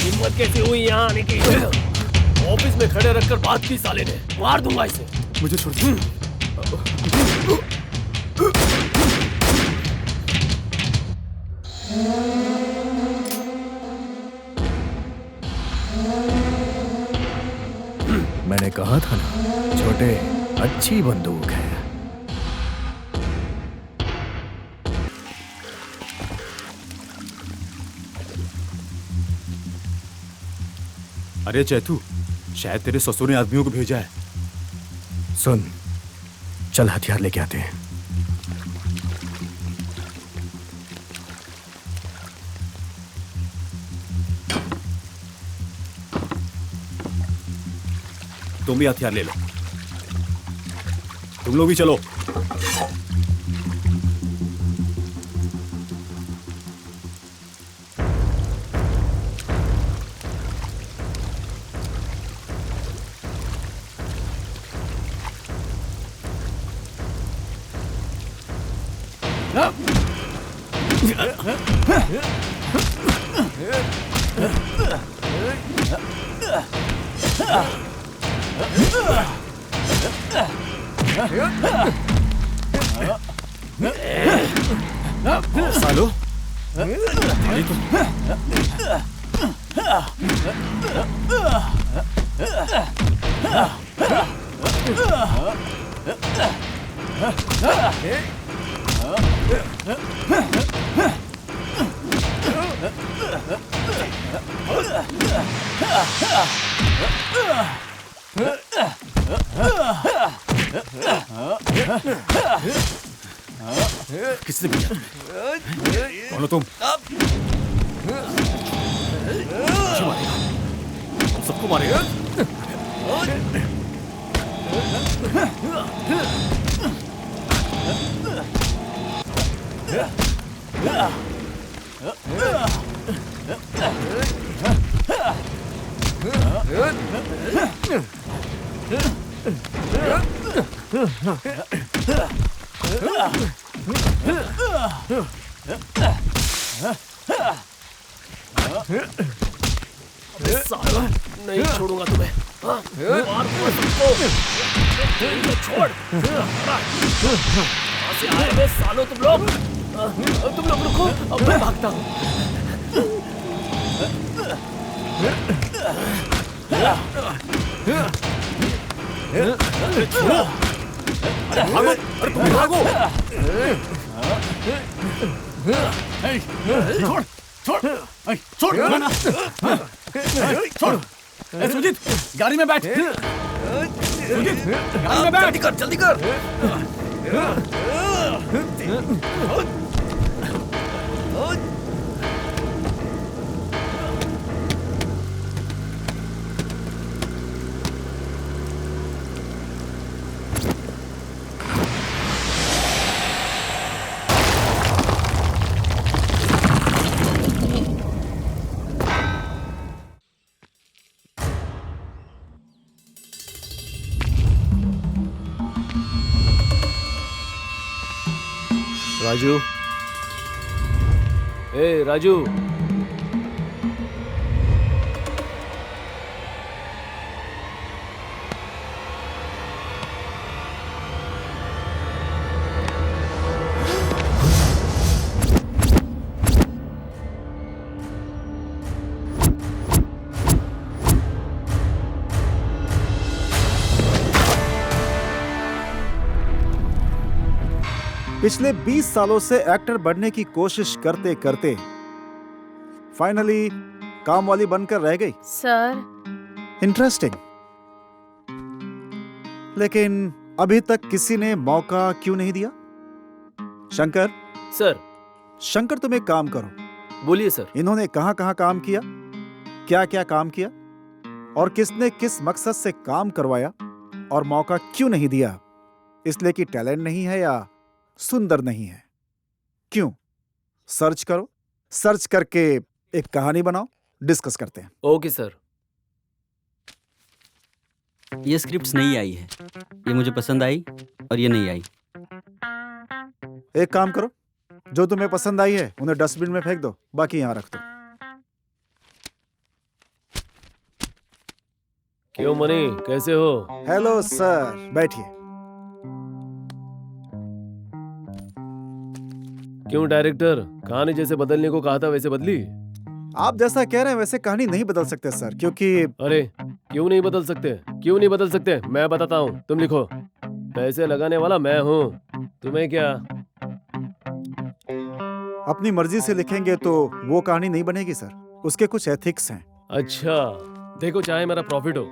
हिम्मत कैसे हुई यहाँ आने की? ऑफिस में खड़े रखकर बात की साले ने, मार दूंगा इसे। मुझे छोड़ दो। मैंने कहा था ना छोटे, अच्छी बंदूक है। अरे चैतू, शायद तेरे ससुर ने आदमियों को भेजा है। सुन, चल हथियार लेके आते हैं। तुम भी हथियार ले लो। तुम लोग भी चलो। सालो, अरे तुम किसने भेजा तुम्हें? कौन हो तुम? मुझे मारेगा, हम सबको मारेगा। साला, नहीं छोड़ूंगा तुम्हें। हाँ, मार दूंगा सबको। इनको छोड़। कहाँ से आए बे सालो तुम लोग? तुम लोग रुको, अब मैं भागता हूँ। अरे छोड़ो, अरे भागो, अरे तुम भागो। छोड़, छोड़, छोड़, ना, छोड़। सुजीत, गाड़ी में बैठ। सुजीत, गाड़ी में बैठ। जल्दी कर, जल्दी कर। राजू, ए राजू, पिछले 20 सालों से एक्टर बनने की कोशिश करते करते फाइनली काम वाली बनकर रह गई। Sir, interesting. लेकिन अभी तक किसी ने मौका क्यों नहीं दिया? शंकर, सर। शंकर तुम एक काम करो। बोलिए सर। इन्होंने कहां कहां काम किया, क्या क्या काम किया, और किसने किस मकसद से काम करवाया, और मौका क्यों नहीं दिया? इसलिए कि टैलेंट नहीं है या सुंदर नहीं है? क्यों? सर्च करो, सर्च करके एक कहानी बनाओ, डिस्कस करते हैं। Okay sir. ये स्क्रिप्ट्स नई आई है, ये मुझे पसंद आई और ये नहीं आई। एक काम करो, जो तुम्हें पसंद आई है उन्हें डस्टबिन में फेंक दो, बाकी यहां रख दो। क्यों मनी, कैसे हो? हेलो सर, बैठिए। क्यों डायरेक्टर, कहानी जैसे बदलने को कहा था वैसे बदली? आप जैसा कह रहे हैं वैसे कहानी नहीं बदल सकते सर, क्योंकि अरे क्यों नहीं बदल सकते? क्यों नहीं बदल सकते? मैं बताता हूँ, तुम लिखो। पैसे लगाने वाला मैं हूँ, तुम्हें क्या? अपनी मर्जी से लिखेंगे तो वो कहानी नहीं बनेगी सर। उसके कुछ एथिक्स हैं। अच्छा, देखो, चाहे मेरा प्रॉफिट हो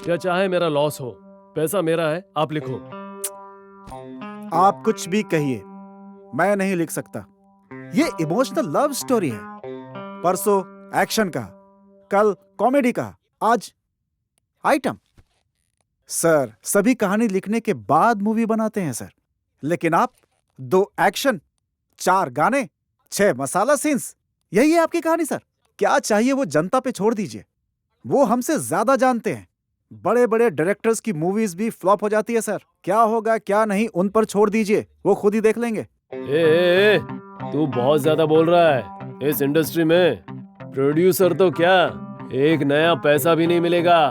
या चाहे मेरा लॉस हो, पैसा मेरा है, आप लिखो। आप कुछ भी कहिए, मैं नहीं लिख सकता। ये इमोशनल लव स्टोरी है। परसों एक्शन का, कल कॉमेडी का, आज आइटम। सर, सभी कहानी लिखने के बाद मूवी बनाते हैं सर। लेकिन आप 2 एक्शन, 4 गाने, 6 मसाला सीन्स, यही है आपकी कहानी सर। क्या चाहिए वो जनता पे छोड़ दीजिए, वो हमसे ज्यादा जानते हैं। बड़े बड़े डायरेक्टर्स की मूवीज भी फ्लॉप हो जाती है सर। क्या होगा क्या नहीं उन पर छोड़ दीजिए, वो खुद ही देख लेंगे। ए, तू बहुत ज्यादा बोल रहा है। इस इंडस्ट्री में प्रोड्यूसर तो क्या, एक नया पैसा भी नहीं मिलेगा।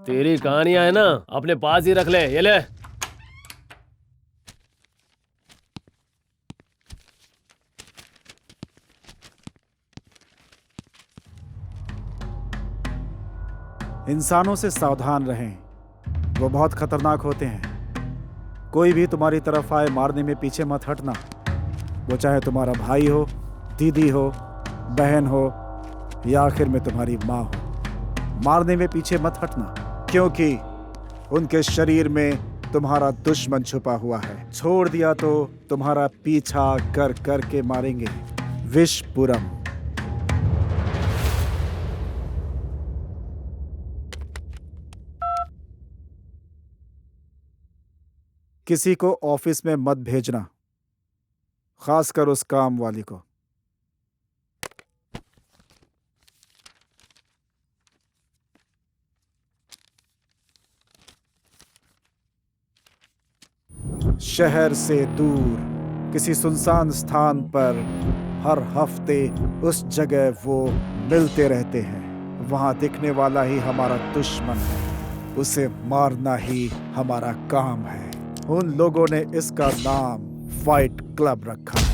तेरी कहानियां है ना, अपने पास ही रख ले। ये ले। इंसानों से सावधान रहें, वो बहुत खतरनाक होते हैं। कोई भी तुम्हारी तरफ आए, मारने में पीछे मत हटना। वो चाहे तुम्हारा भाई हो, दीदी हो, बहन हो या आखिर में तुम्हारी माँ हो। मारने में पीछे मत हटना, क्योंकि उनके शरीर में तुम्हारा दुश्मन छुपा हुआ है। छोड़ दिया तो तुम्हारा पीछा कर कर के मारेंगे। विषपुरम। किसी को ऑफिस में मत भेजना, खासकर उस काम वाली को। शहर से दूर किसी सुनसान स्थान पर हर हफ्ते उस जगह वो मिलते रहते हैं। वहां दिखने वाला ही हमारा दुश्मन है, उसे मारना ही हमारा काम है। उन लोगों ने इसका नाम फाइट क्लब रखा है।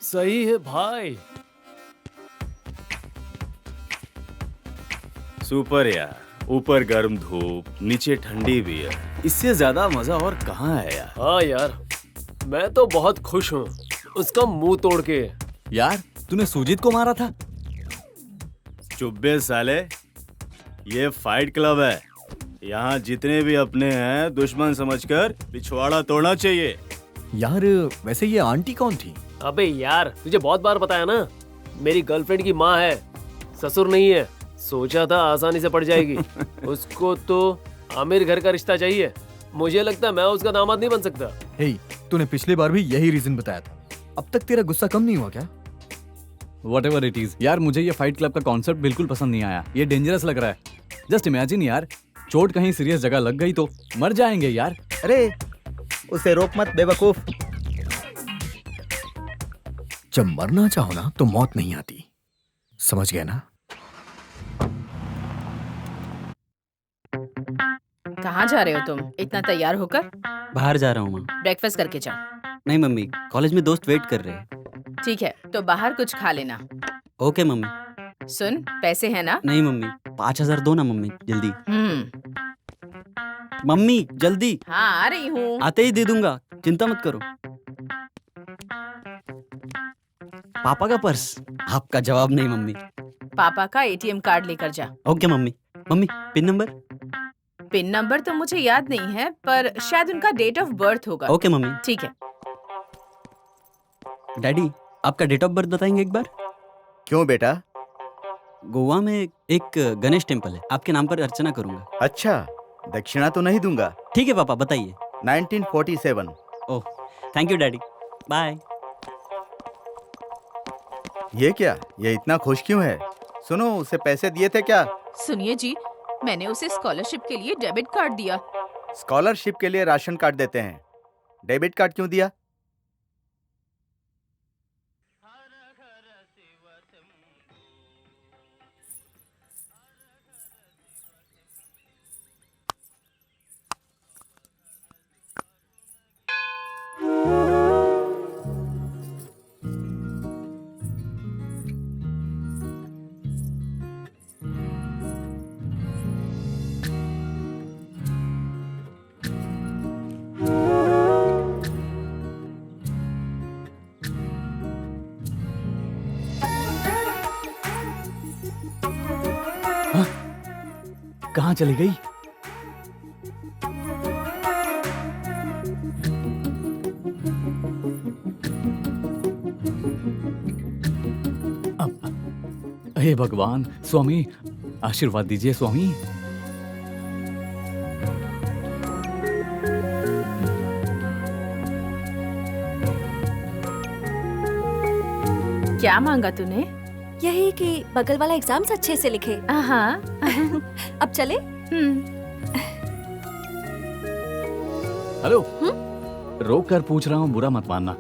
सही है भाई। सुपर यार, ऊपर गर्म धूप, नीचे ठंडी बियर, इससे ज्यादा मजा और कहाँ है यार। हाँ यार, मैं तो बहुत खुश हूँ उसका मुंह तोड़ के। यार तूने सुजीत को मारा था। चुप बे साले, ये फाइट क्लब है। यहाँ जितने भी अपने हैं दुश्मन समझकर पिछवाड़ा तोड़ना चाहिए। यार वैसे ये आंटी कौन थी? अबे यार, तुझे बहुत बार बताया ना, मेरी गर्लफ्रेंड की माँ है, ससुर नहीं है। सोचा था आसानी से पड़ जाएगी। उसको तो आमिर घर का रिश्ता चाहिए। मुझे लगता है मैं उसका दामाद नहीं बन सकता। हे, तूने पिछली बार भी यही रीजन बताया था। अब तक तेरा गुस्सा कम नहीं हुआ क्या? Whatever it is, यार मुझे ये फाइट क्लब का कॉन्सेप्ट बिल्कुल पसंद नहीं आया। ये डेंजरस लग रहा है। जस्ट इमेजिन यार, चोट कहीं सीरियस जगह लग गई तो मर जाएंगे यार। अरे उसे रोक मत बेवकूफ। जब मरना चाहो ना तो मौत नहीं आती, समझ गया ना? कहाँ जा रहे हो तुम इतना तैयार होकर? बाहर जा रहा हूँ माँ। ब्रेकफास्ट करके जाओ। नहीं मम्मी, कॉलेज में दोस्त वेट कर रहे हैं। ठीक है, तो बाहर कुछ खा लेना। Okay mummy. सुन, पैसे हैं ना? नहीं मम्मी, 5,000 दो ना मम्मी, जल्दी। हम्म। मम्मी जल्दी। हाँ आ रही हूँ। आते ही दे दूंगा, चिंता मत करो। पापा का पर्स। आपका जवाब नहीं मम्मी। पापा का एटीएम कार्ड लेकर जा। Okay mummy. Mummy pin number. Pin number तो मुझे याद नहीं है, पर शायद उनका डेट ऑफ बर्थ होगा। Okay mummy. ठीक है। डैडी आपका डेट ऑफ बर्थ बताएंगे एक बार? क्यों बेटा? गोवा में एक गणेश टेम्पल है, आपके नाम पर अर्चना करूंगा। अच्छा, दक्षिणा तो नहीं दूंगा। ठीक है पापा बताइए। 1947। Oh thank you daddy, bye. ये क्या? ये इतना खुश क्यों है? सुनो, उसे पैसे दिए थे क्या? सुनिए जी, मैंने उसे स्कॉलरशिप के लिए डेबिट कार्ड दिया। स्कॉलरशिप के लिए राशन कार्ड देते हैं, डेबिट कार्ड क्यों दिया? कहाँ चली गई? हे भगवान, स्वामी आशीर्वाद दीजिए स्वामी। क्या मांगा तूने? यही कि बगल वाला एग्जाम्स अच्छे से लिखे। हाँ। अब चले? हेलो, रोक कर पूछ रहा हूँ, बुरा मत मानना।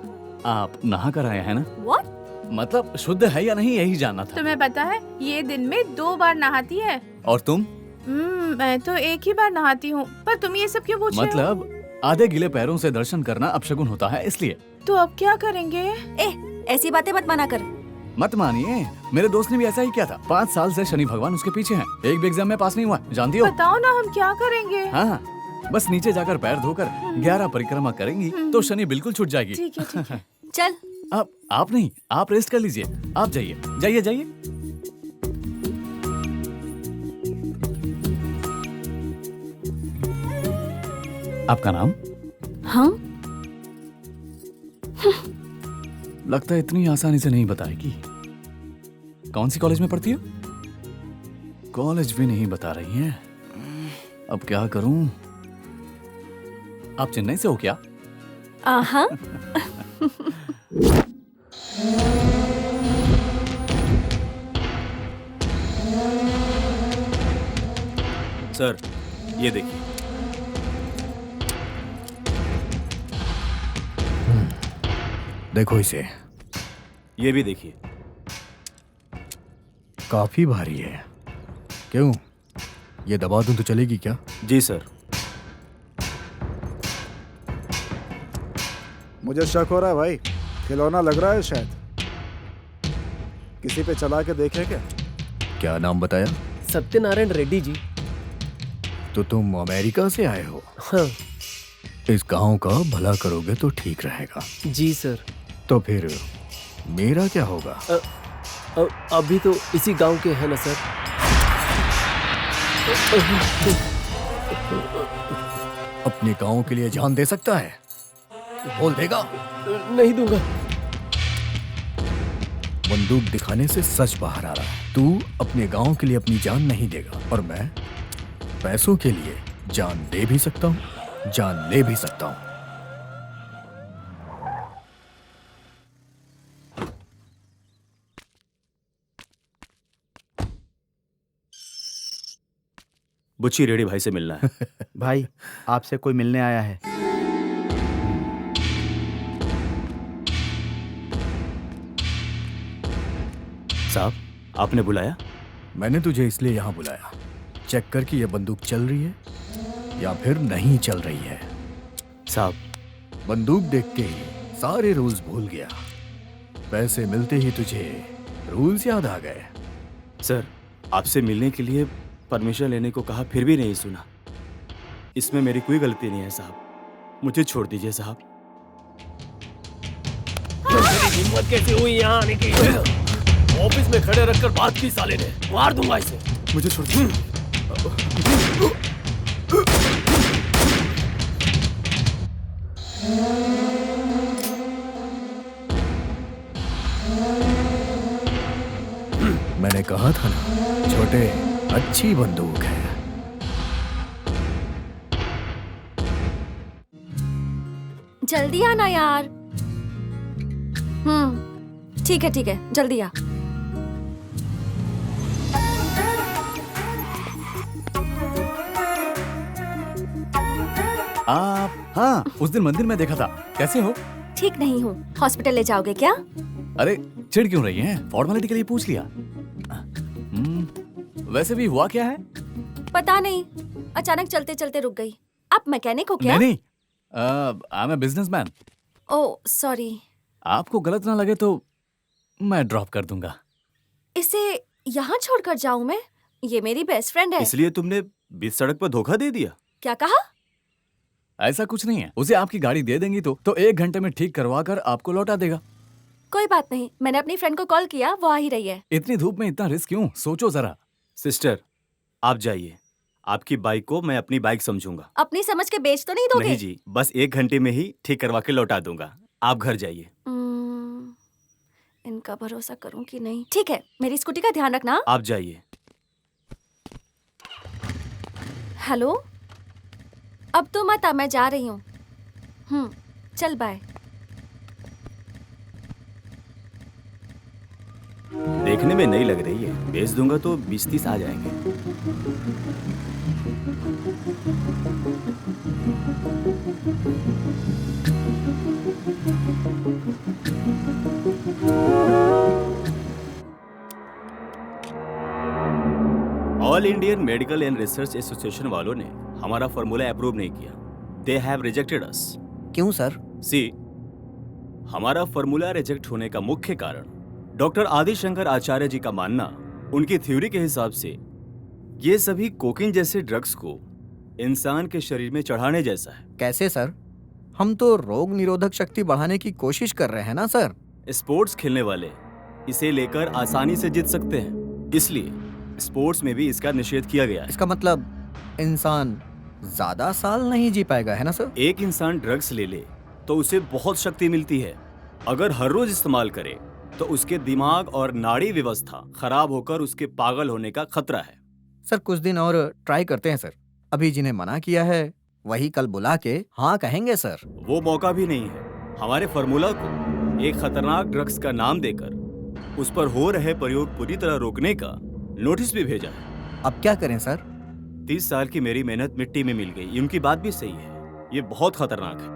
आप नहा कर आए हैं ना? What? मतलब शुद्ध है या नहीं, यही जानना था। तुम्हें पता है ये दिन में 2 बार नहाती है। और तुम? मैं तो एक ही बार नहाती हूँ, पर तुम ये सब क्यों पूछ रहे हो? मतलब आधे गीले पैरों से दर्शन करना अपशगुन होता है, इसलिए। तो अब क्या करेंगे? ऐसी बातें मत मना कर। मत मानिए, मेरे दोस्त ने भी ऐसा ही किया था। 5 साल से शनि भगवान उसके पीछे हैं। एक भी एग्जाम में पास नहीं हुआ, जानती हो? बताओ ना, हम क्या करेंगे? हाँ, बस नीचे जाकर पैर धोकर 11 परिक्रमा करेंगी तो शनि बिल्कुल छूट जाएगी। ठीक है, ठीक है। चल। अब आप नहीं, आप रेस्ट कर लीजिए। आप जाइए, जाइए जाइए। आपका नाम? हाँ? लगता है इतनी आसानी से नहीं बताएगी। कौन सी कॉलेज में पढ़ती हो? कॉलेज भी नहीं बता रही हैं। अब क्या करूं? आप चेन्नई से हो क्या? हाँ। सर, ये देखिए। देखो इसे, ये भी देखिए। काफी भारी है। क्यों, ये दबा दूं तो चलेगी क्या? जी सर। मुझे शक हो रहा है भाई, खिलौना लग रहा है शायद। किसी पे चला के देखे क्या? क्या नाम बताया? सत्यनारायण रेड्डी जी। तो तुम अमेरिका से आए हो? हाँ इस गांव का भला करोगे तो ठीक रहेगा। जी सर। तो फिर मेरा क्या होगा? अभी तो इसी गांव के हैं ना सर। अपने गांव के लिए जान दे सकता है? बोल देगा? नहीं दूंगा। बंदूक दिखाने से सच बाहर आ रहा है। तू अपने गांव के लिए अपनी जान नहीं देगा, और मैं पैसों के लिए जान दे भी सकता हूं, जान ले भी सकता हूं। बुच्ची रेड्डी भाई से मिलना है। भाई, आपसे कोई मिलने आया है। साहब, आपने बुलाया? मैंने तुझे इसलिए यहां बुलाया, चेक कर कि यह बंदूक चल रही है या फिर नहीं चल रही है। साहब, बंदूक देख के ही सारे रूल्स भूल गया। पैसे मिलते ही तुझे रूल्स याद आ गए। सर, आपसे मिलने के लिए परमिशन लेने को कहा, फिर भी नहीं सुना। इसमें मेरी कोई गलती नहीं है साहब, मुझे छोड़ दीजिए साहब। हिम्मत कैसे हुई यहाँ आने की? ऑफिस में खड़े रखकर बात की साले ने, मार दूंगा इसे। मुझे छोड़ दो। मैंने कहा था ना छोटे, अच्छी बंदूक है। जल्दी आना यार। ठीक है जल्दी आ। आप, हाँ, उस दिन मंदिर में देखा था। कैसे हो? ठीक नहीं हूँ, हॉस्पिटल ले जाओगे क्या? अरे चिढ़ क्यों रही हैं? फॉर्मेलिटी के लिए पूछ लिया। वैसे भी हुआ क्या है? पता नहीं, अचानक चलते चलते रुक गई। आप मैकेनिक हो क्या? नहीं, I am a businessman. Oh sorry. आपको गलत ना लगे तो मैं ड्रॉप कर दूंगा। इसे यहाँ छोड़कर जाऊँ मैं? ये मेरी बेस्ट फ्रेंड है। इसलिए तुमने बीच सड़क पर धोखा दे दिया? क्या कहा? ऐसा कुछ नहीं है। उसे आपकी गाड़ी दे देंगी तो 1 घंटे में ठीक करवा कर आपको लौटा देगा। कोई बात नहीं, मैंने अपनी फ्रेंड को कॉल किया, वो आ ही रही है। इतनी धूप में इतना रिस्क क्यों? सोचो जरा। सिस्टर, आप जाइए। आपकी बाइक को मैं अपनी बाइक समझूंगा। अपनी समझ के बेच तो नहीं दोगे? नहीं जी, बस 1 घंटे में ही ठीक करवा के लौटा दूंगा। आप घर जाइए। इनका भरोसा करूं कि नहीं? ठीक है, मेरी स्कूटी का ध्यान रखना। आप जाइए। हेलो, अब तो मत आ, मैं जा रही हूँ। चल बाय। देखने में नई लग रही है, बेच दूंगा तो 20-30 आ जाएंगे। All Indian medical and research association वालों ने हमारा फॉर्मूला अप्रूव नहीं किया। दे हैव रिजेक्टेड अस। क्यों सर? सी, हमारा फॉर्मूला रिजेक्ट होने का मुख्य कारण डॉक्टर आदिशंकर आचार्य जी का मानना, उनकी थ्योरी के हिसाब से ये सभी कोकीन जैसे ड्रग्स को इंसान के शरीर में चढ़ाने जैसा है। कैसे सर? हम तो रोग निरोधक शक्ति बढ़ाने की कोशिश कर रहे हैं ना सर। स्पोर्ट्स खेलने वाले इसे लेकर आसानी से जीत सकते हैं, इसलिए स्पोर्ट्स में भी इसका निषेध किया गया है। इसका मतलब इंसान ज्यादा साल नहीं जी पाएगा, है ना सर? एक इंसान ड्रग्स ले ले तो उसे बहुत शक्ति मिलती है। अगर हर रोज इस्तेमाल करे तो उसके दिमाग और नाड़ी व्यवस्था खराब होकर उसके पागल होने का खतरा है। सर कुछ दिन और ट्राई करते हैं सर। अभी जिन्हें मना किया है वही कल बुला के हाँ कहेंगे सर। वो मौका भी नहीं है। हमारे फॉर्मूला को एक खतरनाक ड्रग्स का नाम देकर उस पर हो रहे प्रयोग पूरी तरह रोकने का नोटिस भी भेजा है। अब क्या करें सर? 30 साल की मेरी मेहनत मिट्टी में मिल गई। उनकी बात भी सही है, ये बहुत खतरनाक है।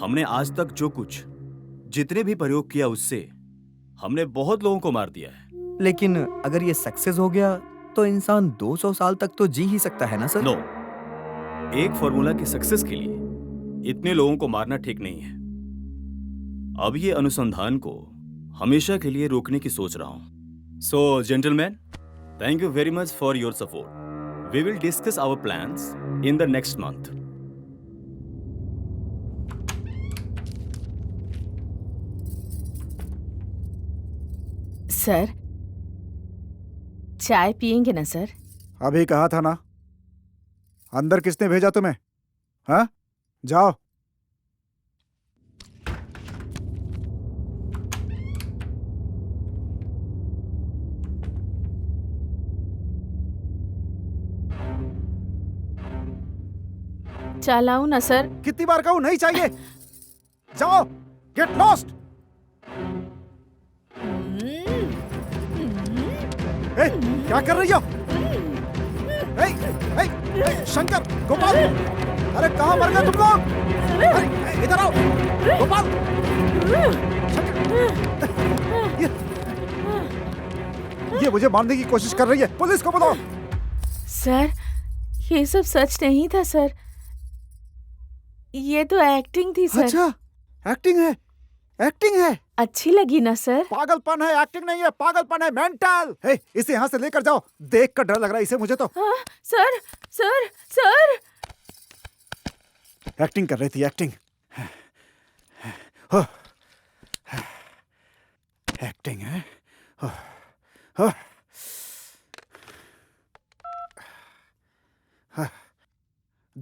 हमने आज तक जो कुछ जितने भी प्रयोग किया उससे हमने बहुत लोगों को मार दिया है। लेकिन अगर ये सक्सेस हो गया तो इंसान 200 साल तक तो जी ही सकता है ना सर? नो, एक फॉर्मूला की सक्सेस के लिए इतने लोगों को मारना ठीक नहीं है। अब ये अनुसंधान को हमेशा के लिए रोकने की सोच रहा हूं। So, gentlemen, thank you very much for your support. We will discuss our plans in the next month. Sir, चाय पियेंगे ना सर? अभी कहा था ना। अंदर किसने भेजा तुम्हें? हाँ, जाओ। चलाऊं ना सर? कितनी बार कहूं, नहीं चाहिए। जाओ, गेट लॉस्ट। क्या कर रही हो? शंकर, गोपाल, अरे कहाँ मर गए तुम लोग? अरे इधर आओ, गोपाल, ये मुझे मारने की कोशिश कर रही है। पुलिस को बुलाओ। सर, ये सब सच नहीं था सर। ये तो एक्टिंग थी सर। अच्छा, एक्टिंग है, एक्टिंग है। अच्छी लगी ना सर? पागलपन है, एक्टिंग नहीं है, पागलपन है, मेंटल। हे, इसे यहाँ से लेकर जाओ। देख कर डर लग रहा है इसे मुझे तो। हाँ, सर, सर, सर। एक्टिंग कर रही थी, एक्टिंग। एक्टिंग है।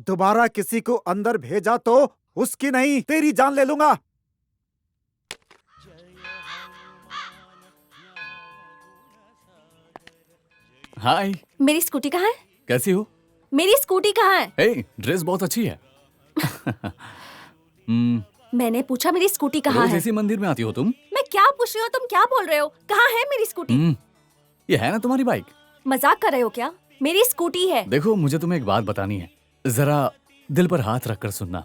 दोबारा किसी को अंदर भेजा तो उसकी नहीं तेरी जान ले लूंगा। हाय, मेरी स्कूटी कहाँ है? कैसी हो? मेरी स्कूटी कहाँ है? ए, ड्रेस बहुत अच्छी है। मैंने पूछा मेरी स्कूटी कहाँ रोज है? इसी मंदिर में आती हो तुम? मैं क्या पूछ रही हूँ, तुम क्या बोल रहे हो? कहाँ है मेरी स्कूटी? ये है ना तुम्हारी बाइक? मजाक कर रहे हो क्या? मेरी स्कूटी है। देखो, मुझे तुम्हें एक बात बतानी है, जरा दिल पर हाथ रखकर सुनना।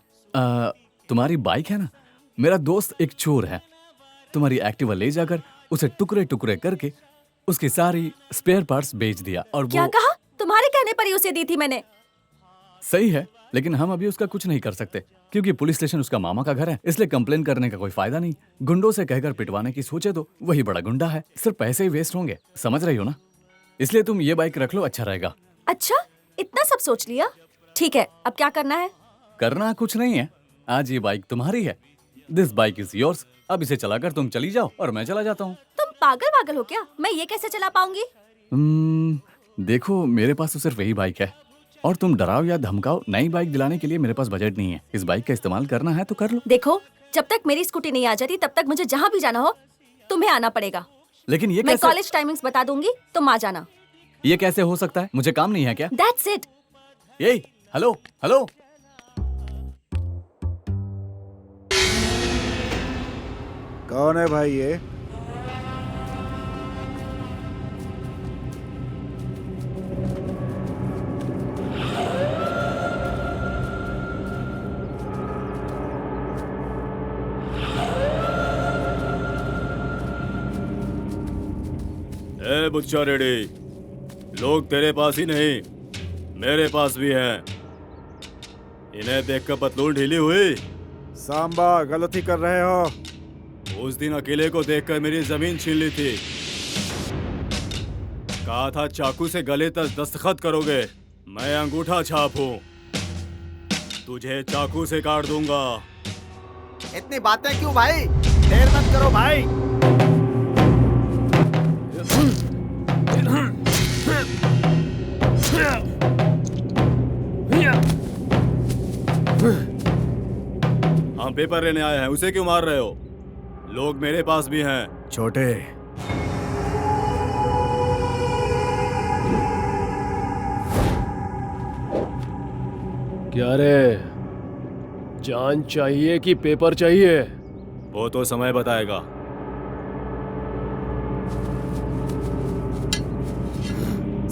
तुम्हारी बाइक है ना, मेरा दोस्त एक चोर है, तुम्हारी एक्टिवा ले जाकर उसे टुकड़े टुकड़े करके उसकी सारी स्पेयर पार्ट्स बेच दिया। और क्या वो कहा? तुम्हारे कहने पर ही उसे दी थी मैंने। सही है, लेकिन हम अभी उसका कुछ नहीं कर सकते क्योंकि पुलिस स्टेशन उसका मामा का घर है, इसलिए कंप्लेन करने का कोई फायदा नहीं। गुंडों से कहकर पिटवाने की सोचे तो वही बड़ा गुंडा है, सिर्फ पैसे ही वेस्ट होंगे, समझ रही हो ना? इसलिए तुम ये बाइक रख लो, अच्छा रहेगा। अच्छा, इतना सब सोच लिया? ठीक है, अब क्या करना है? करना कुछ नहीं है, आज ये बाइक तुम्हारी है। This bike is yours. अब इसे चलाकर तुम चली जाओ और मैं चला जाता हूँ। तुम पागल हो क्या? मैं ये कैसे चला पाऊंगी? देखो, मेरे पास तो सिर्फ यही बाइक है और तुम डराओ या धमकाओ, नई बाइक दिलाने के लिए मेरे पास बजट नहीं है। इस बाइक का इस्तेमाल करना है तो कर लो। देखो, जब तक मेरी स्कूटी नहीं आ जाती तब तक मुझे जहाँ भी जाना हो तुम्हें आना पड़ेगा। लेकिन ये मैं कैसे? कॉलेज टाइमिंग्स बता दूंगी, तुम आ जाना। ये कैसे हो सकता है? मुझे काम नहीं है क्या? That's it। ये हेलो हेलो, कौन है भाई ये? ए बुच्चा रेडी, लोग तेरे पास ही नहीं मेरे पास भी हैं। इन्हें देखकर पतलून ढीली हुई? सांबा, गलती कर रहे हो। उस दिन अकेले को देखकर मेरी जमीन छीन ली थी। कहा था चाकू से गले तक दस्तखत करोगे, मैं अंगूठा छाप हूँ, तुझे चाकू से काट दूंगा। इतनी बातें क्यों भाई? देर मत करो भाई। हम पेपर लेने आए हैं, उसे क्यों मार रहे हो? लोग मेरे पास भी हैं। छोटे, क्या रे, जान चाहिए कि पेपर चाहिए? वो तो समय बताएगा।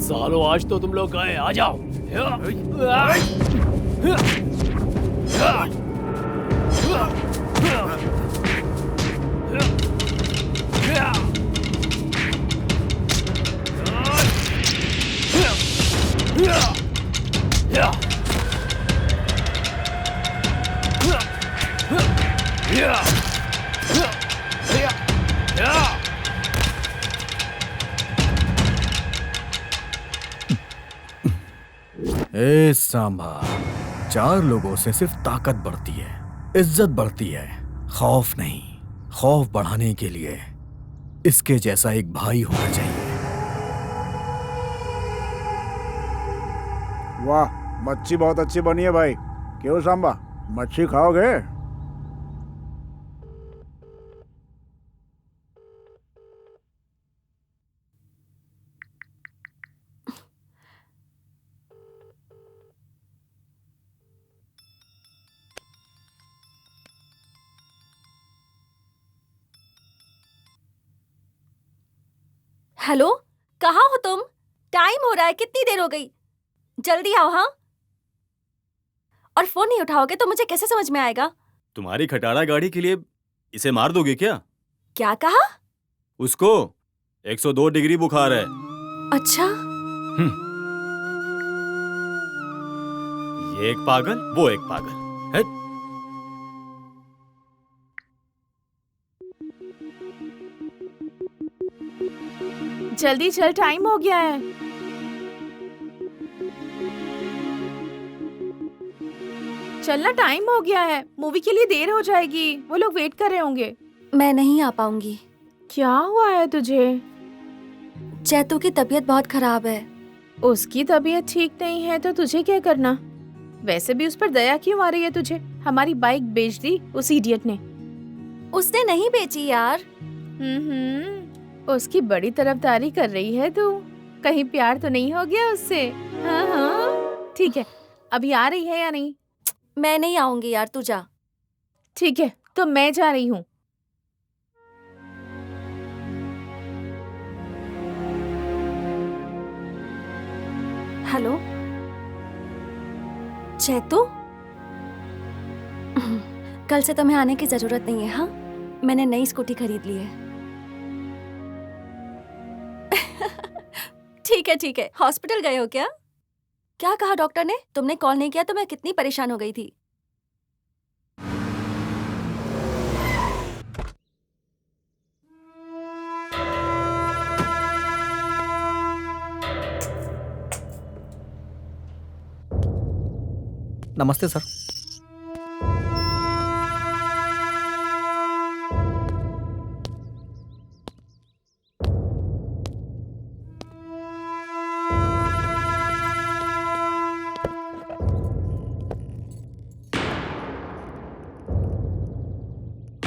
सालों, आज तो तुम लोग गए, आ जाओ। ए सांभा, 4 लोगों से सिर्फ ताकत बढ़ती है, इज्जत बढ़ती है, खौफ नहीं। खौफ बढ़ाने के लिए इसके जैसा एक भाई होना चाहिए। वाह, मच्छी बहुत अच्छी बनी है भाई। क्यों सांबा, मच्छी खाओगे? हेलो, कहाँ हो तुम? टाइम हो रहा है, कितनी देर हो गई? जल्दी आओ। हाँ, और फोन नहीं उठाओगे तो मुझे कैसे समझ में आएगा? तुम्हारी खटारा गाड़ी के लिए इसे मार दोगे क्या? क्या कहा? उसको 102 डिग्री बुखार है। अच्छा, ये एक पागल, वो एक पागल है। जल्दी चल, टाइम हो गया है। चलना, टाइम हो गया है, मूवी के लिए देर हो जाएगी, वो लोग वेट कर रहे होंगे। मैं नहीं आ पाऊंगी। क्या हुआ है तुझे? चैतू की तबीयत बहुत खराब है। उसकी तबीयत ठीक नहीं है तो तुझे क्या करना? वैसे भी उस पर दया क्यों आ रही है तुझे? हमारी बाइक बेच दी उस इडियट ने। उसने नहीं बेची यार। उसकी बड़ी तरफदारी कर रही है तू। कहीं प्यार तो नहीं हो गया उससे? हाँ हाँ ठीक है, अभी आ रही है या नहीं? मैं नहीं आऊंगी यार, तू जा। ठीक है तो मैं जा रही हूँ। हेलो चैतू, कल से तुम्हें आने की जरूरत नहीं है। हाँ, मैंने नई स्कूटी खरीद ली है। ठीक है। हॉस्पिटल गए हो क्या? क्या कहा डॉक्टर ने? तुमने कॉल नहीं किया तो मैं कितनी परेशान हो गई थी। नमस्ते सर।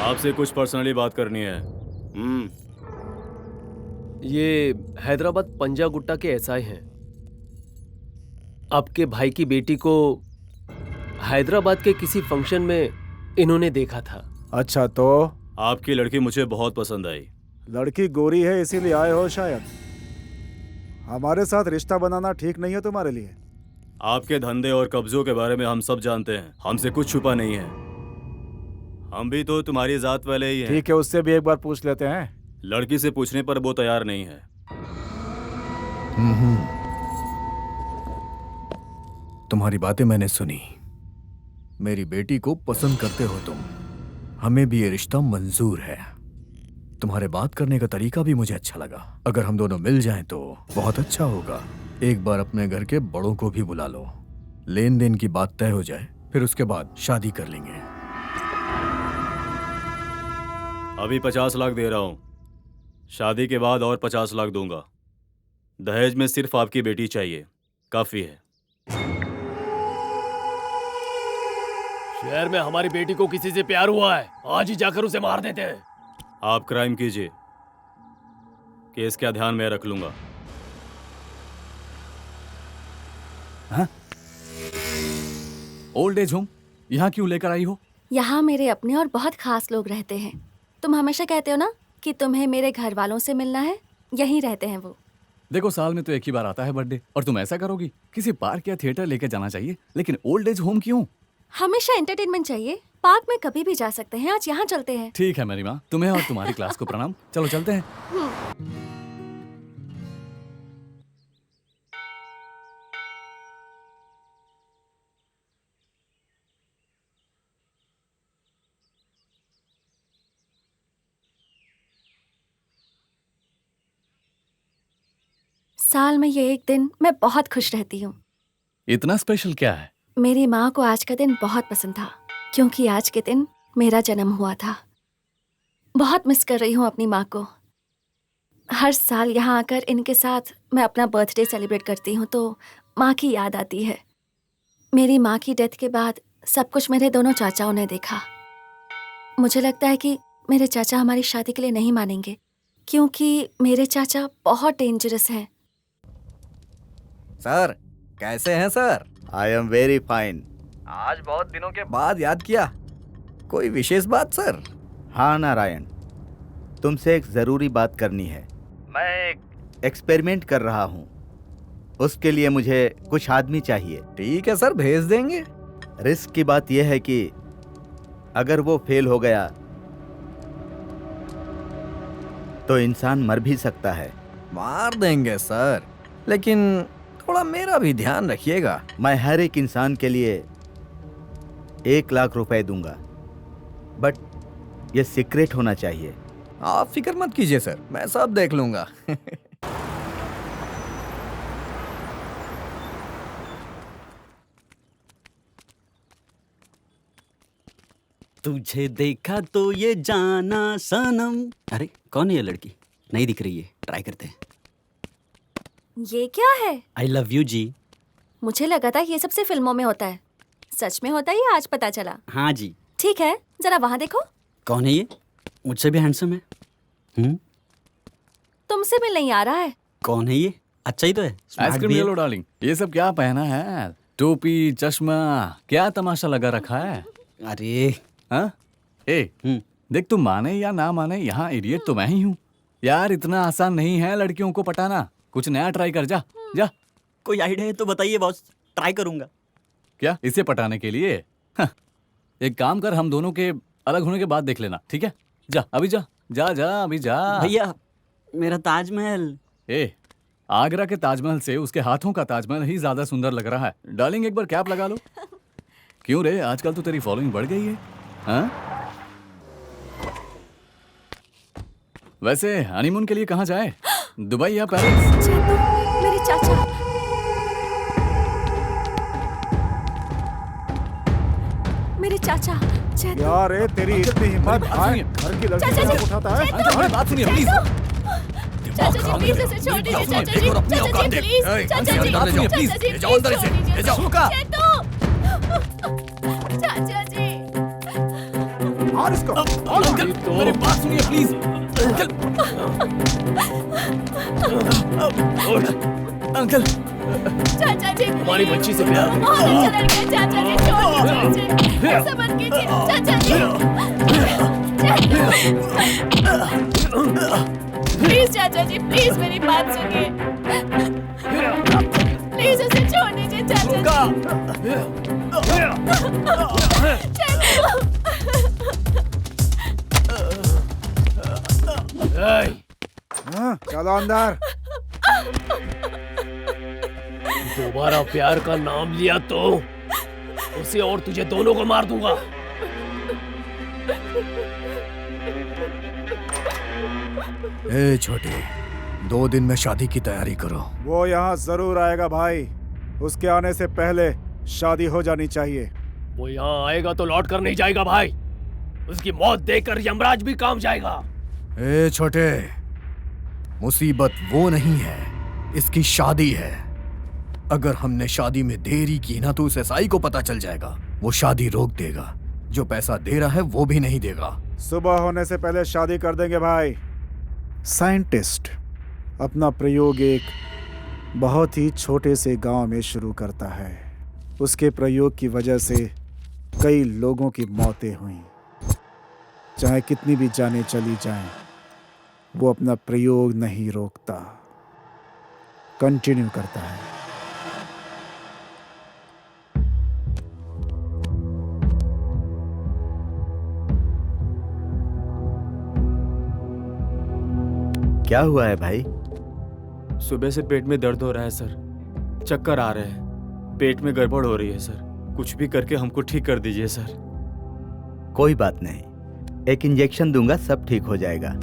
आपसे कुछ पर्सनली बात करनी है। ये हैदराबाद पंजागुट्टा के एसआई हैं। आपके भाई की बेटी को हैदराबाद के किसी फंक्शन में इन्होंने देखा था। अच्छा, तो आपकी लड़की मुझे बहुत पसंद आई। लड़की गोरी है इसीलिए आए हो शायद। हमारे साथ रिश्ता बनाना ठीक नहीं है तुम्हारे लिए। आपके धंधे और कब्जों के बारे में हम सब जानते हैं, हमसे कुछ छुपा नहीं है। हम भी तो तुम्हारी जात वाले ही हैं। ठीक है, उससे भी एक बार पूछ लेते हैं। लड़की से पूछने पर वो तैयार नहीं है। तुम्हारी बातें मैंने सुनी। मेरी बेटी को पसंद करते हो तुम। हमें भी ये रिश्ता मंजूर है। तुम्हारे बात करने का तरीका भी मुझे अच्छा लगा। अगर हम दोनों मिल जाएं तो बहुत अच्छा होगा। एक बार अपने घर के बड़ों को भी बुला लो, लेन देन की बात तय हो जाए, फिर उसके बाद शादी कर लेंगे। अभी 50 लाख दे रहा हूँ, शादी के बाद और 50 लाख दूंगा। दहेज में सिर्फ आपकी बेटी चाहिए, काफी है। शहर में हमारी बेटी को किसी से प्यार हुआ है, आज ही जाकर उसे मार देते हैं। आप क्राइम कीजिए, केस का ध्यान मैं रख लूंगा। ओल्ड एज होम यहाँ क्यों लेकर आई हो? यहाँ मेरे अपने और बहुत खास लोग रहते हैं। तुम हमेशा कहते हो ना कि तुम्हें मेरे घर वालों से मिलना है, यहीं रहते हैं वो। देखो, साल में तो एक ही बार आता है बर्थडे, और तुम ऐसा करोगी? किसी पार्क या थिएटर लेकर जाना चाहिए, लेकिन ओल्ड एज होम क्यों? हमेशा एंटरटेनमेंट चाहिए। पार्क में कभी भी जा सकते हैं, आज यहाँ चलते हैं। ठीक है मेरी माँ, तुम्हें और तुम्हारी क्लास को प्रणाम। चलो चलते हैं। साल में ये एक दिन मैं बहुत खुश रहती हूँ। इतना स्पेशल क्या है? मेरी माँ को आज का दिन बहुत पसंद था, क्योंकि आज के दिन मेरा जन्म हुआ था। बहुत मिस कर रही हूँ अपनी माँ को। हर साल यहाँ आकर इनके साथ मैं अपना बर्थडे सेलिब्रेट करती हूँ तो माँ की याद आती है। मेरी माँ की डेथ के बाद सब कुछ मेरे दोनों चाचाओं ने देखा। मुझे लगता है कि मेरे चाचा हमारी शादी के लिए नहीं मानेंगे, क्योंकि मेरे चाचा बहुत डेंजरस हैं। सर, कैसे हैं sir? I am very fine. आज बहुत दिनों के बाद याद किया। कोई विशेष बात सर? हाँ नारायण, तुमसे एक जरूरी बात करनी है। मैं एक एक्सपेरिमेंट कर रहा हूँ, उसके लिए मुझे कुछ आदमी चाहिए। ठीक है सर, भेज देंगे। रिस्क की बात यह है कि अगर वो फेल हो गया तो इंसान मर भी सकता है। मार देंगे सर, लेकिन थोड़ा मेरा भी ध्यान रखिएगा। मैं हर एक इंसान के लिए 1 लाख रुपए दूंगा, बट ये सीक्रेट होना चाहिए। आप फिक्र मत कीजिए सर, मैं सब देख लूंगा। तुझे देखा तो ये जाना सनम। अरे कौन है ये लड़की? नहीं दिख रही है, ट्राई करते हैं। ये क्या है? आई लव यू जी। मुझे लगा था ये सबसे फिल्मों में होता है। सच में होता है या आज पता चला? हाँ जी। ठीक है, जरा वहाँ देखो। कौन है ये? मुझसे भी हैंडसम है। तुमसे मिलने ही आ रहा है। कौन है ये? अच्छा ही तो है। स्मार्ट आइसक्रीम भी ले है। लो डार्लिंग। ये सब क्या पहना है? टोपी, चश्मा, क्या तमाशा लगा रखा है? अरे हाँ? ए, देख तू माने या ना माने, यहाँ इडियट तो मैं ही हूँ। यार इतना आसान नहीं है लड़कियों को पटाना। कुछ नया ट्राई कर, जा जा। कोई आइडिया है तो बताइए बॉस, ट्राई करूंगा। क्या इसे पटाने के लिए? हाँ, एक काम कर, हम दोनों के अलग होने के बाद देख लेना, ठीक है? जा अभी जा जा जा अभी जा। भैया मेरा ताजमहल। ए, आगरा के ताजमहल से उसके हाथों का ताजमहल ही ज्यादा सुंदर लग रहा है। डार्लिंग एक बार कैप लगा लो। क्यों रे, आजकल तो तेरी फॉलोइंग बढ़ गई है। हाँ? वैसे हनीमून के लिए कहाँ जाए? दुबई या पेरिस? चेतू, मेरे चाचा। मेरे चाचा चेतू। यार ए, तेरी इतनी हिम्मत, सुनिए। घर की लड़की चाचा को जी, उठाता है? हमारी बात सुनिए प्लीज। चाचा जी प्लीज इसे छोड़ दीजिए। चाचा जी, चाचा जी प्लीज। चाचा जी, चाचा जी प्लीज छोड़ दीजिए। चेतू, चाचा जी। और इसको अंकल मेरी बात सुनिए प्लीज। अंकल चाचा जी हमारी बच्ची से प्यार करो। बहुत अच्छा लड़का है, चाचा जी छोड़ दीजिए। ऐसा मत कीजिए चाचा जी। प्लीज चाचा जी, प्लीज मेरी बात सुनिए। प्लीज उसे छोड़ दीजिए चाचा हाँ, चलो अंदर। दोबारा प्यार का नाम लिया तो उसे और तुझे दोनों को मार दूंगा। ए छोटे, 2 दिन में शादी की तैयारी करो। वो यहाँ जरूर आएगा भाई। उसके आने से पहले शादी हो जानी चाहिए। वो यहाँ आएगा तो लौट कर नहीं जाएगा भाई। उसकी मौत देखकर यमराज भी काम जाएगा। ए छोटे, मुसीबत वो नहीं है, इसकी शादी है। अगर हमने शादी में देरी की ना तो उस एसआई को पता चल जाएगा। वो शादी रोक देगा। जो पैसा दे रहा है वो भी नहीं देगा। सुबह होने से पहले शादी कर देंगे भाई। साइंटिस्ट अपना प्रयोग एक बहुत ही छोटे से गांव में शुरू करता है। उसके प्रयोग की वजह से कई लोगों की मौतें हुई। चाहे कितनी भी जानें चली जाएं, वो अपना प्रयोग नहीं रोकता, कंटिन्यू करता है। क्या हुआ है भाई? सुबह से पेट में दर्द हो रहा है सर, चक्कर आ रहे हैं, पेट में गड़बड़ हो रही है सर। कुछ भी करके हमको ठीक कर दीजिए सर। कोई बात नहीं, एक इंजेक्शन दूंगा, सब ठीक हो जाएगा।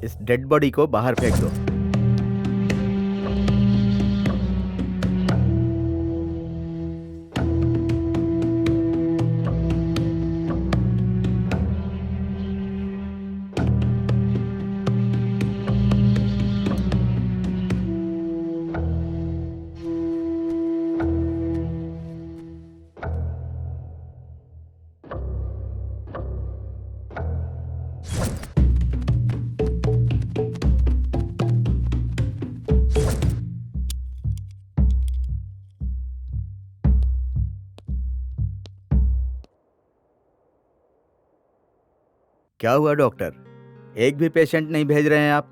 इस डेड बॉडी को बाहर फेंक दो। क्या हुआ डॉक्टर? एक भी पेशेंट नहीं भेज रहे हैं आप?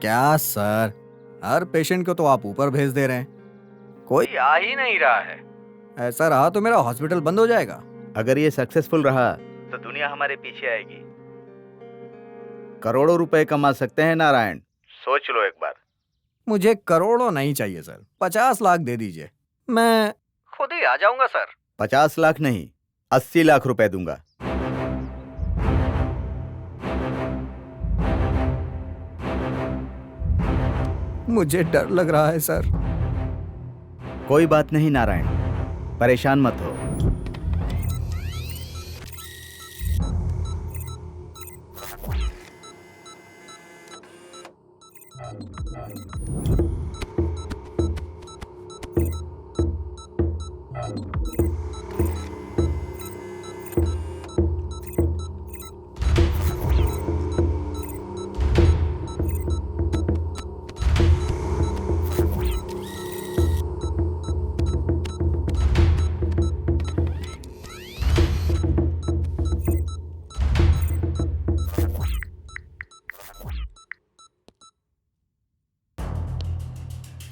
क्या सर, हर पेशेंट को तो आप ऊपर भेज दे रहे हैं, कोई आ ही नहीं रहा है। ऐसा रहा तो मेरा हॉस्पिटल बंद हो जाएगा। अगर ये सक्सेसफुल रहा तो दुनिया हमारे पीछे आएगी। करोड़ों रुपए कमा सकते हैं नारायण, सोच लो एक बार। मुझे करोड़ों नहीं चाहिए सर, 50 लाख दे दीजिए, मैं खुद ही आ जाऊंगा सर। 50 लाख नहीं, 80 लाख रुपए दूंगा। मुझे डर लग रहा है सर। कोई बात नहीं नारायण, परेशान मत हो।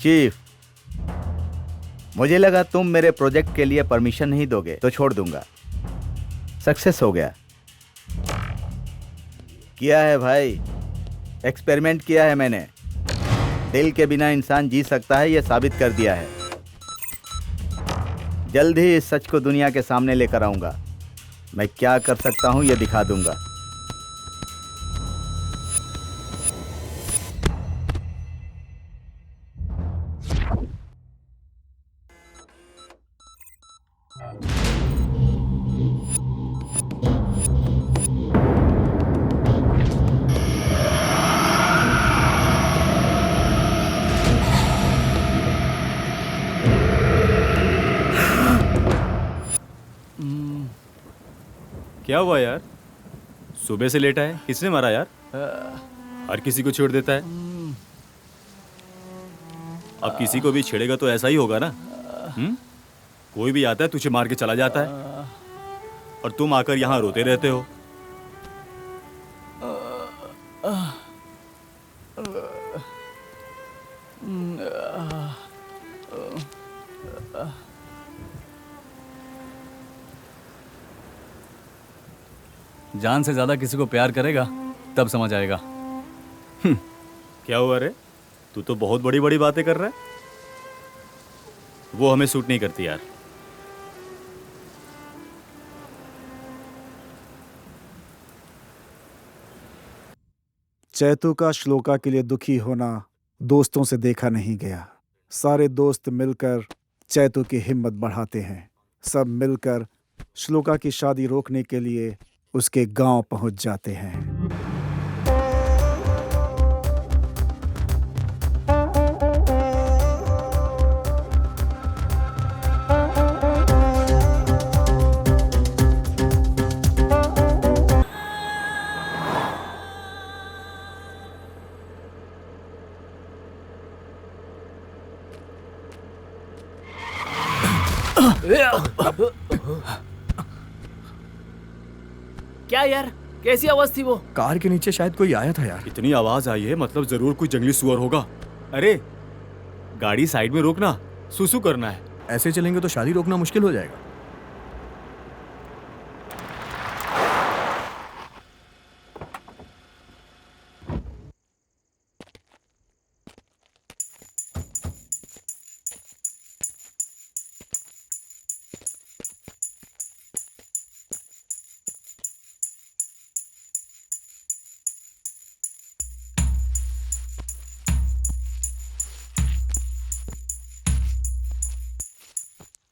चीफ, मुझे लगा तुम मेरे प्रोजेक्ट के लिए परमिशन नहीं दोगे तो छोड़ दूंगा। सक्सेस हो गया। किया है भाई, एक्सपेरिमेंट किया है मैंने। दिल के बिना इंसान जी सकता है, यह साबित कर दिया है। जल्द ही इस सच को दुनिया के सामने लेकर आऊंगा। मैं क्या कर सकता हूं यह दिखा दूंगा। क्या हुआ यार? सुबह से लेटा है, किसने मारा यार? हर किसी को छेड़ देता है। अब किसी को भी छेड़ेगा तो ऐसा ही होगा ना। कोई भी आता है तुझे मार के चला जाता है और तुम आकर यहाँ रोते रहते हो। जान से ज्यादा किसी को प्यार करेगा तब समझ आएगा। क्या हुआ रे? तू तो बहुत बड़ी बड़ी बातें कर रहा है। वो हमें सूट नहीं करती यार। चैतू का श्लोका के लिए दुखी होना दोस्तों से देखा नहीं गया। सारे दोस्त मिलकर चैतू की हिम्मत बढ़ाते हैं। सब मिलकर श्लोका की शादी रोकने के लिए उसके गांव पहुंच जाते हैं। क्या यार, कैसी आवाज थी वो? कार के नीचे शायद कोई आया था यार। इतनी आवाज आई है मतलब जरूर कोई जंगली सुअर होगा। अरे गाड़ी साइड में रोकना, सुसु करना है। ऐसे चलेंगे तो शादी रोकना मुश्किल हो जाएगा।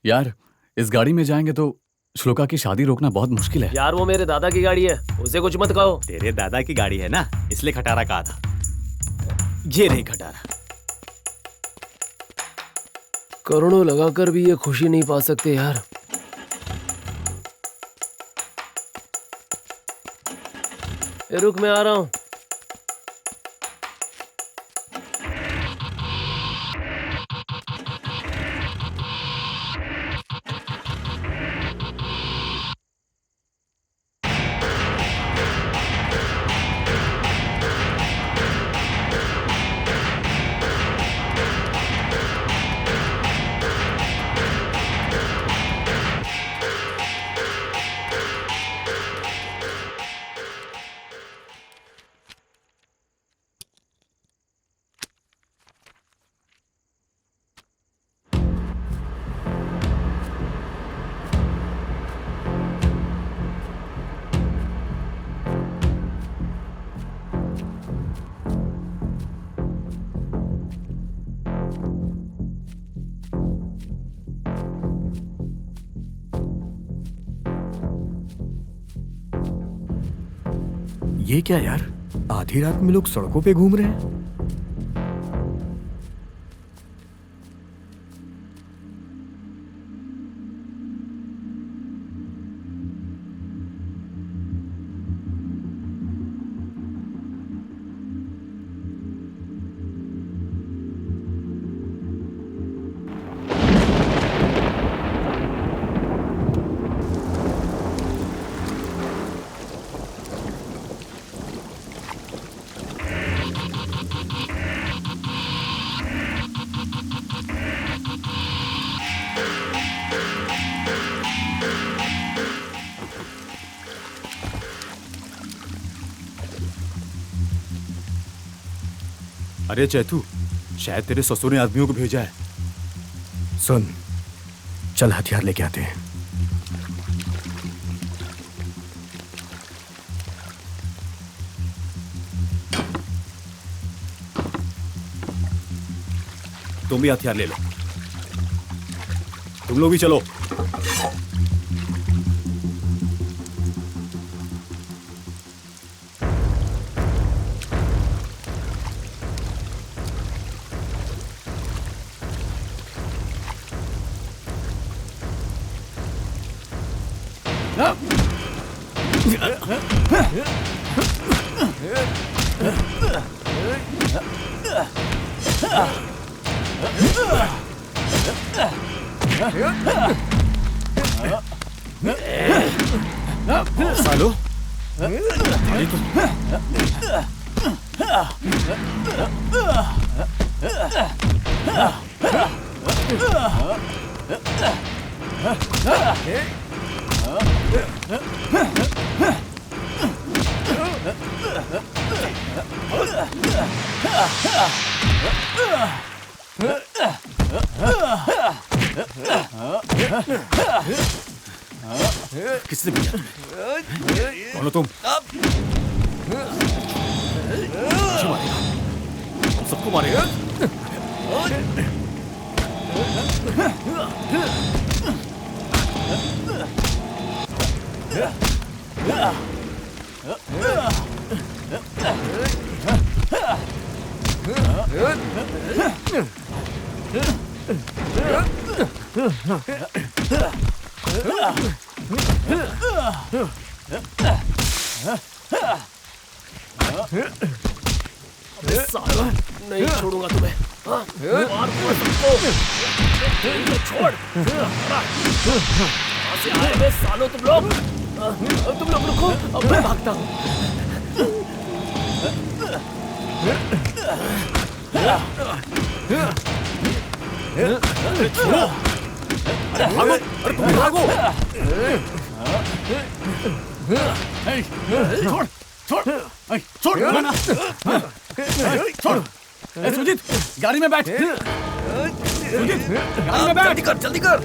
यार इस गाड़ी में जाएंगे तो श्लोका की शादी रोकना बहुत मुश्किल है। यार वो मेरे दादा की गाड़ी है, उसे कुछ मत कहो। तेरे दादा की गाड़ी है ना, इसलिए खटारा कहा था। ये नहीं खटारा। करोड़ों लगाकर भी ये खुशी नहीं पा सकते यार। रुक, मैं आ रहा हूं। ये क्या यार, आधी रात में लोग सड़कों पे घूम रहे हैं। अरे चैतू, शायद तेरे ससुर ने आदमियों को भेजा है। सुन, चल हथियार लेके आते हैं। तुम भी हथियार ले लो। तुम लोग भी चलो। सालो, अरे किसने भेजा? कौन हो तुम? मुझे मारेगा, हम सबको मारेगा। साला, नहीं छोड़ूंगा तुम्हें। हाँ, मार दो सबको। छोड़। कहाँ से आए बे सालो तुम लोग? तुम लोग रुको, अब मैं भागता हूँ। छोड़ो। अरे भागो, अरे तुम भागो। छोड़, छोड़, छोड़, छोड़। ए सुजीत, गाड़ी में बैठ। सुजीत, गाड़ी में बैठ। जल्दी कर, जल्दी कर।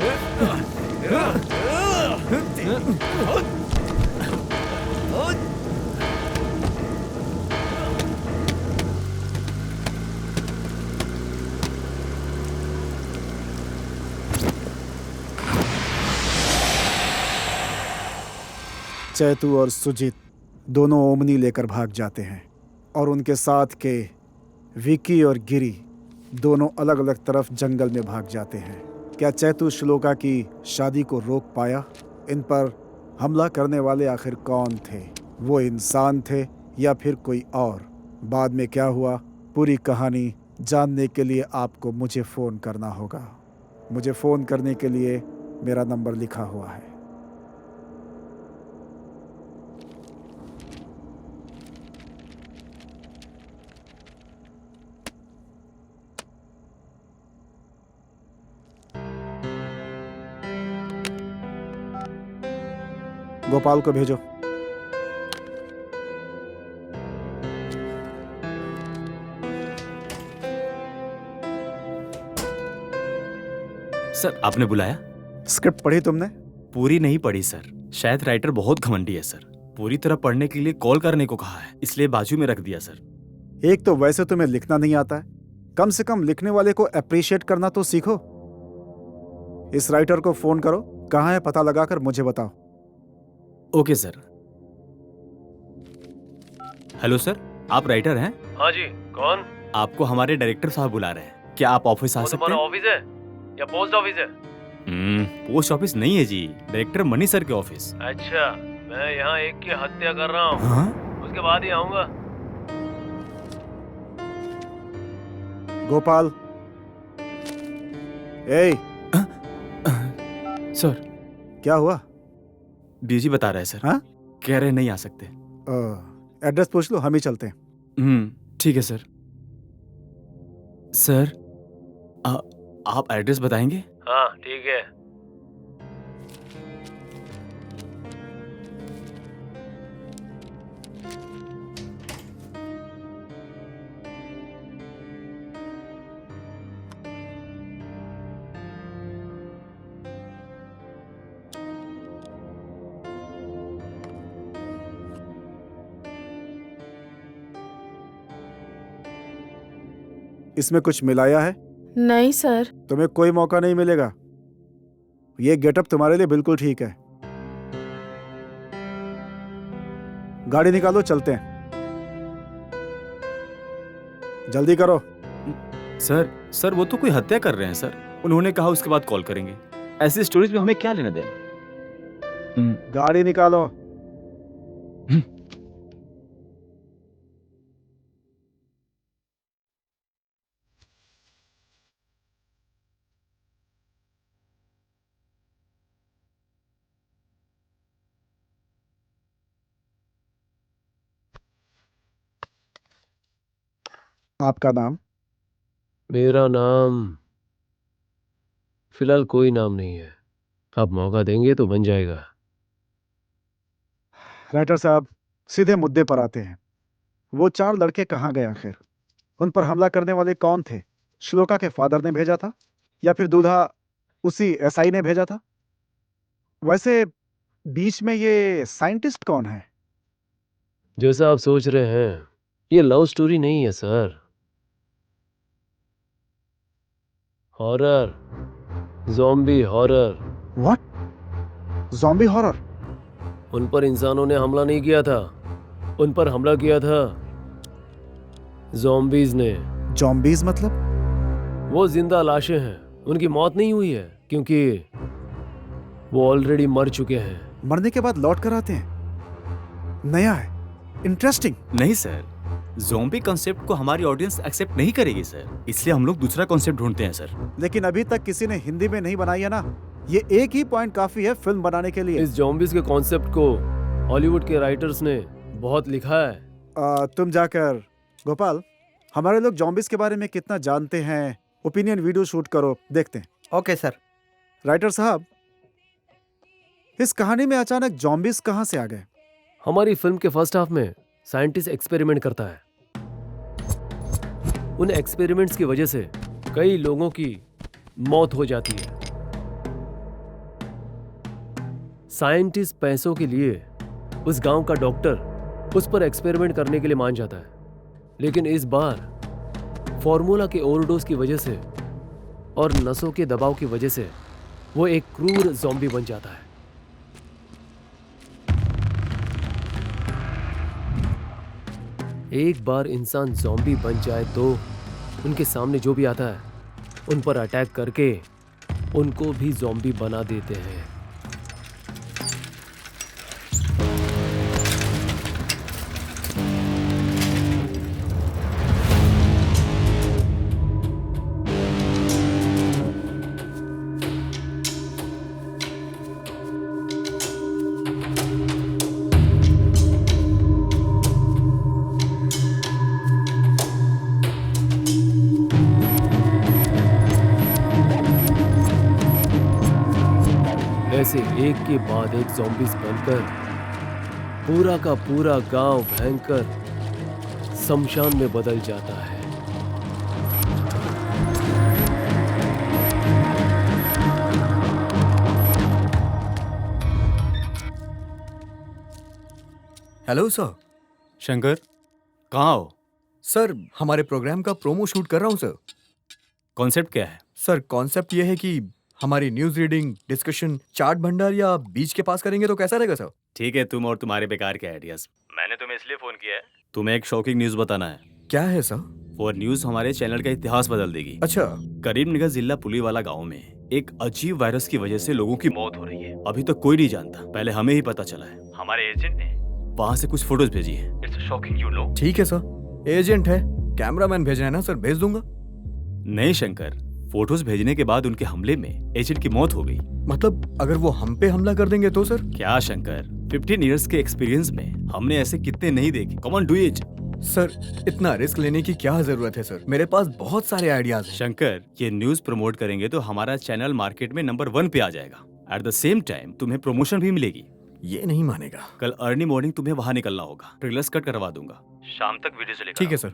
चैतू और सुजीत दोनों ओमनी लेकर भाग जाते हैं और उनके साथ के विकी और गिरी दोनों अलग अलग तरफ जंगल में भाग जाते हैं। क्या चैतू श्लोका की शादी को रोक पाया? इन पर हमला करने वाले आखिर कौन थे? वो इंसान थे या फिर कोई और? बाद में क्या हुआ, पूरी कहानी जानने के लिए आपको मुझे फ़ोन करना होगा। मुझे फ़ोन करने के लिए मेरा नंबर लिखा हुआ है। गोपाल को भेजो। सर, आपने बुलाया? स्क्रिप्ट पढ़ी तुमने? पूरी नहीं पढ़ी सर। शायद राइटर बहुत घमंडी है सर। पूरी तरह पढ़ने के लिए कॉल करने को कहा है, इसलिए बाजू में रख दिया सर। एक तो वैसे तुम्हें लिखना नहीं आता है, कम से कम लिखने वाले को अप्रिशिएट करना तो सीखो। इस राइटर को फोन करो, कहाँ है पता लगाकर मुझे बताओ। Okay sir. हेलो सर, आप राइटर हैं? हाँ जी, कौन? आपको हमारे डायरेक्टर साहब बुला रहे हैं। क्या आप ऑफिस आ वो सकते तुम्हारा हैं? ऑफिस है या पोस्ट ऑफिस है? पोस्ट ऑफिस नहीं है जी, डायरेक्टर मनी सर के ऑफिस। अच्छा, मैं यहाँ एक की हत्या कर रहा हूँ, हाँ? उसके बाद ही आऊंगा। गोपाल, ए, सर, क्या हुआ? बीजी बता रहा है सर। हाँ? कह रहे नहीं आ सकते। एड्रेस पूछ लो, हम ही चलते हैं। ठीक है सर। सर, आप एड्रेस बताएंगे? हाँ ठीक है। इसमें कुछ मिलाया है? नहीं सर। तुम्हें कोई मौका नहीं मिलेगा। ये गेटअप तुम्हारे लिए बिल्कुल ठीक है। गाड़ी निकालो, चलते हैं। जल्दी करो। सर वो तो कोई हत्या कर रहे हैं सर। उन्होंने कहा उसके बाद कॉल करेंगे। ऐसी स्टोरीज में हमें क्या लेना देना? गाड़ी निकालो। आपका नाम? मेरा नाम फिलहाल कोई नाम नहीं है। आप मौका देंगे तो बन जाएगा। राइटर साहब, सीधे मुद्दे पर आते हैं। वो 4 लड़के कहाँ गए आखिर? उन पर हमला करने वाले कौन थे? श्लोका के फादर ने भेजा था या फिर दूल्हा उसी एसआई ने भेजा था? वैसे बीच में ये साइंटिस्ट कौन है? जैसा आप सोच रहे हैं, ये लव स्टोरी नहीं है sir. Horror, zombie horror. What? Zombie horror? उन पर इंसानों ने हमला नहीं किया था, उन पर हमला किया था ज़ॉम्बीज ने। ज़ॉम्बीज मतलब? वो जिंदा लाशें हैं। उनकी मौत नहीं हुई है क्योंकि वो ऑलरेडी मर चुके हैं। मरने के बाद लौट कर आते हैं? नया है, इंटरेस्टिंग। नहीं सर, ज़ॉम्बी कॉन्सेप्ट को हमारी ऑडियंस एक्सेप्ट नहीं करेगी सर, इसलिए हम लोग दूसरा कॉन्सेप्ट ढूंढते हैं सर। लेकिन अभी तक किसी ने हिंदी में नहीं बनाई है ना। ये एक ही पॉइंट काफी है फिल्म बनाने के लिए। इस ज़ॉम्बीज के कॉन्सेप्ट को हॉलीवुड के राइटर्स ने बहुत लिखा है। तुम जाकर, गोपाल, हमारे लोग ज़ॉम्बीज के बारे में कितना जानते हैं, ओपिनियन वीडियो शूट करो, देखते हैं। Okay sir. राइटर साहब, इस कहानी में अचानक ज़ॉम्बीज कहाँ से आ गए? हमारी फिल्म के फर्स्ट हाफ में साइंटिस्ट एक्सपेरिमेंट करता है। उन एक्सपेरिमेंट्स की वजह से कई लोगों की मौत हो जाती है। साइंटिस्ट पैसों के लिए उस गांव का डॉक्टर उस पर एक्सपेरिमेंट करने के लिए मान जाता है, लेकिन इस बार फॉर्मूला के ओवरडोज की वजह से और नसों के दबाव की वजह से वो एक क्रूर ज़ॉम्बी बन जाता है। एक बार इंसान ज़ॉम्बी बन जाए तो उनके सामने जो भी आता है उन पर अटैक करके उनको भी ज़ॉम्बी बना देते हैं। ऐसे एक के बाद एक ज़ॉम्बीज बनकर पूरा का पूरा गांव भयंकर शमशान में बदल जाता है। Hello sir. शंकर, कहाँ हो? सर, हमारे प्रोग्राम का प्रोमो शूट कर रहा हूँ सर। कॉन्सेप्ट क्या है? सर, कॉन्सेप्ट ये है कि हमारी न्यूज़ रीडिंग, डिस्कशन चाट भंडार या बीच के पास करेंगे तो कैसा रहेगा सर? ठीक है, तुम और तुम्हारे बेकार के आइडियाज। मैंने तुम्हें इसलिए फोन किया है, तुम्हें एक शॉकिंग न्यूज बताना है। क्या है सर? वो न्यूज हमारे चैनल का इतिहास बदल देगी। अच्छा, करीमनगर जिला पुलीवाला गांव में एक अजीब वायरस की वजह से लोगों की मौत हो रही है। अभी तक कोई नहीं जानता, पहले हमें ही पता चला है। हमारे एजेंट ने वहां से कुछ फोटोज भेजी हैं। It's shocking, you know. ठीक है सर, एजेंट है, कैमरामैन भेजना है ना सर, भेज दूंगा। नहीं शंकर, फोटोज भेजने के बाद उनके हमले में एजेंट की मौत हो गई। मतलब अगर वो हम पे हमला कर देंगे तो सर? क्या शंकर, 15 इयर्स के एक्सपीरियंस में हमने ऐसे कितने नहीं देखे। Come on, do it. Sir इतना रिस्क लेने की क्या जरूरत है सर, मेरे पास बहुत सारे आइडियाज हैं। शंकर, ये न्यूज प्रमोट करेंगे तो हमारा चैनल मार्केट में नंबर 1 पे आ जाएगा। एट द सेम टाइम तुम्हें प्रमोशन भी मिलेगी। ये नहीं मानेगा। कल अर्ली मॉर्निंग तुम्हें वहां निकलना होगा। ट्रेलर्स कट करवा दूंगा, शाम तक वीडियो चलेगा। ठीक है सर।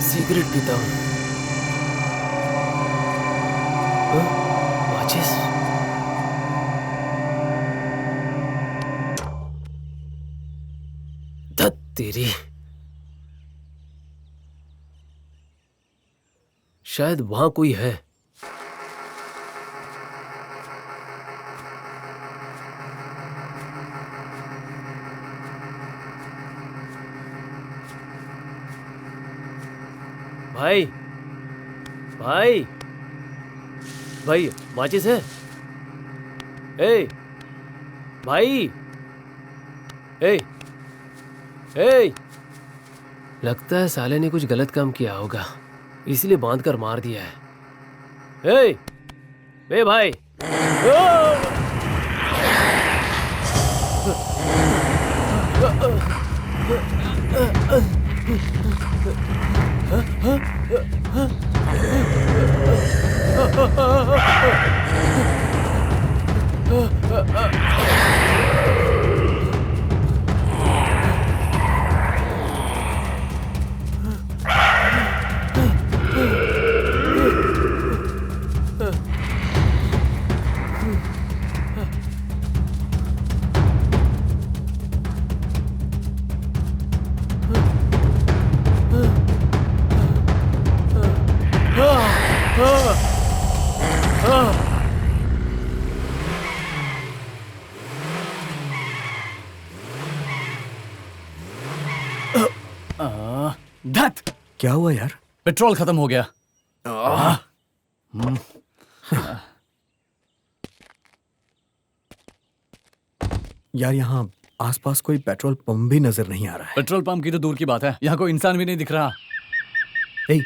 सिगरेट पीता हूँ। माचिस। धत तेरी। शायद वहां कोई है। भाई भाई भाई, माचिस है? ए भाई, ए ए, लगता है साले ने कुछ गलत काम किया होगा, इसलिए बांध कर मार दिया है। ए भाई, धत! क्या हुआ यार? पेट्रोल खत्म हो गया। यार यहाँ आसपास कोई पेट्रोल पंप भी नजर नहीं आ रहा है। पेट्रोल पंप की तो दूर की बात है, यहाँ कोई इंसान भी नहीं दिख रहा। ए,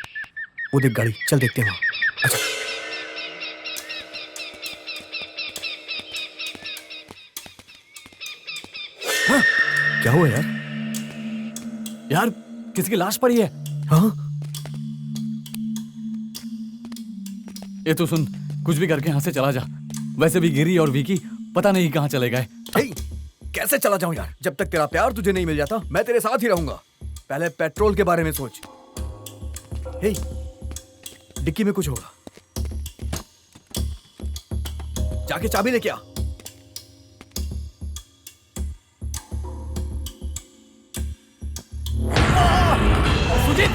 वो देख गाड़ी, चल देखते हैं वहाँ। अच्छा। हाँ, क्या हुआ यार? यार किसी की लाश पड़ी है। हाँ? ये तो सुन, कुछ भी करके यहाँ से चला जा। वैसे भी गिरी और विकी पता नहीं कहाँ चले गए। कैसे चला जाऊं यार? जब तक तेरा प्यार तुझे नहीं मिल जाता मैं तेरे साथ ही रहूंगा। पहले पेट्रोल के बारे में सोच। हे, डिक्की में कुछ होगा, जाके चाबी लेके आ। सुजीत!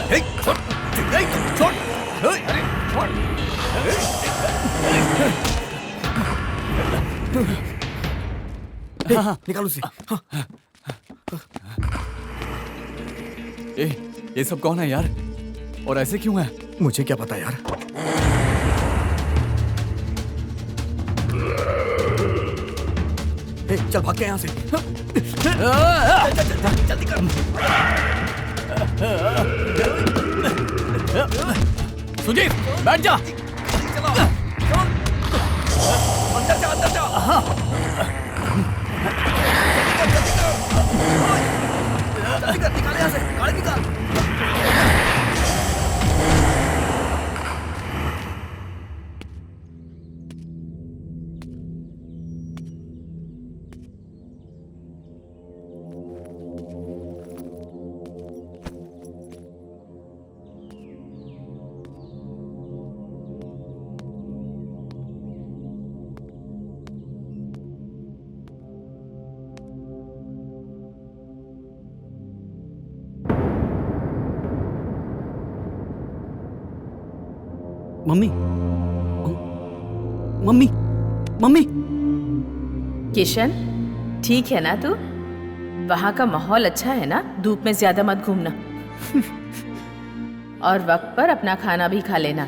हे, छोड़! छोड़! अरे छोड़! हाँ, निकालो उसे। हाँ। ये सब कौन है यार? और ऐसे क्यों है? मुझे क्या पता यार। चल भाग के यहाँ से। जल्दी कर। सुजीत, बैठ जा। अंदर जा, अंदर जा। जल्दी कर, निकाल यहाँ से, गाड़ी निकाल। मम्मी मम्मी मम्मी किशन, ठीक है ना तू? वहाँ का माहौल अच्छा है ना? धूप में ज्यादा मत घूमना। और वक्त पर अपना खाना भी खा लेना।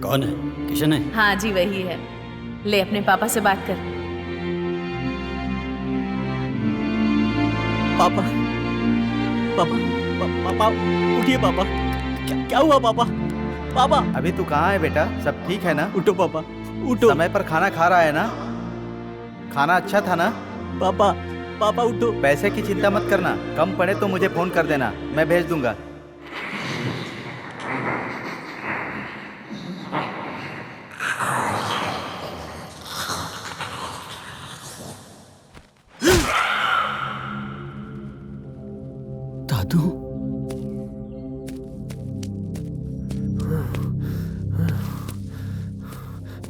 कौन है? किशन है? हाँ जी, वही है। ले अपने पापा से बात कर। पापा पापा पापा उठिए पापा। क्या हुआ पापा? पापा अभी तू कहाँ है बेटा? सब ठीक है ना? उठो पापा, उठो। समय पर खाना खा रहा है ना? खाना अच्छा था ना? पापा पापा उठो। पैसे की चिंता मत करना, कम पड़े तो मुझे फोन कर देना, मैं भेज दूंगा। दादू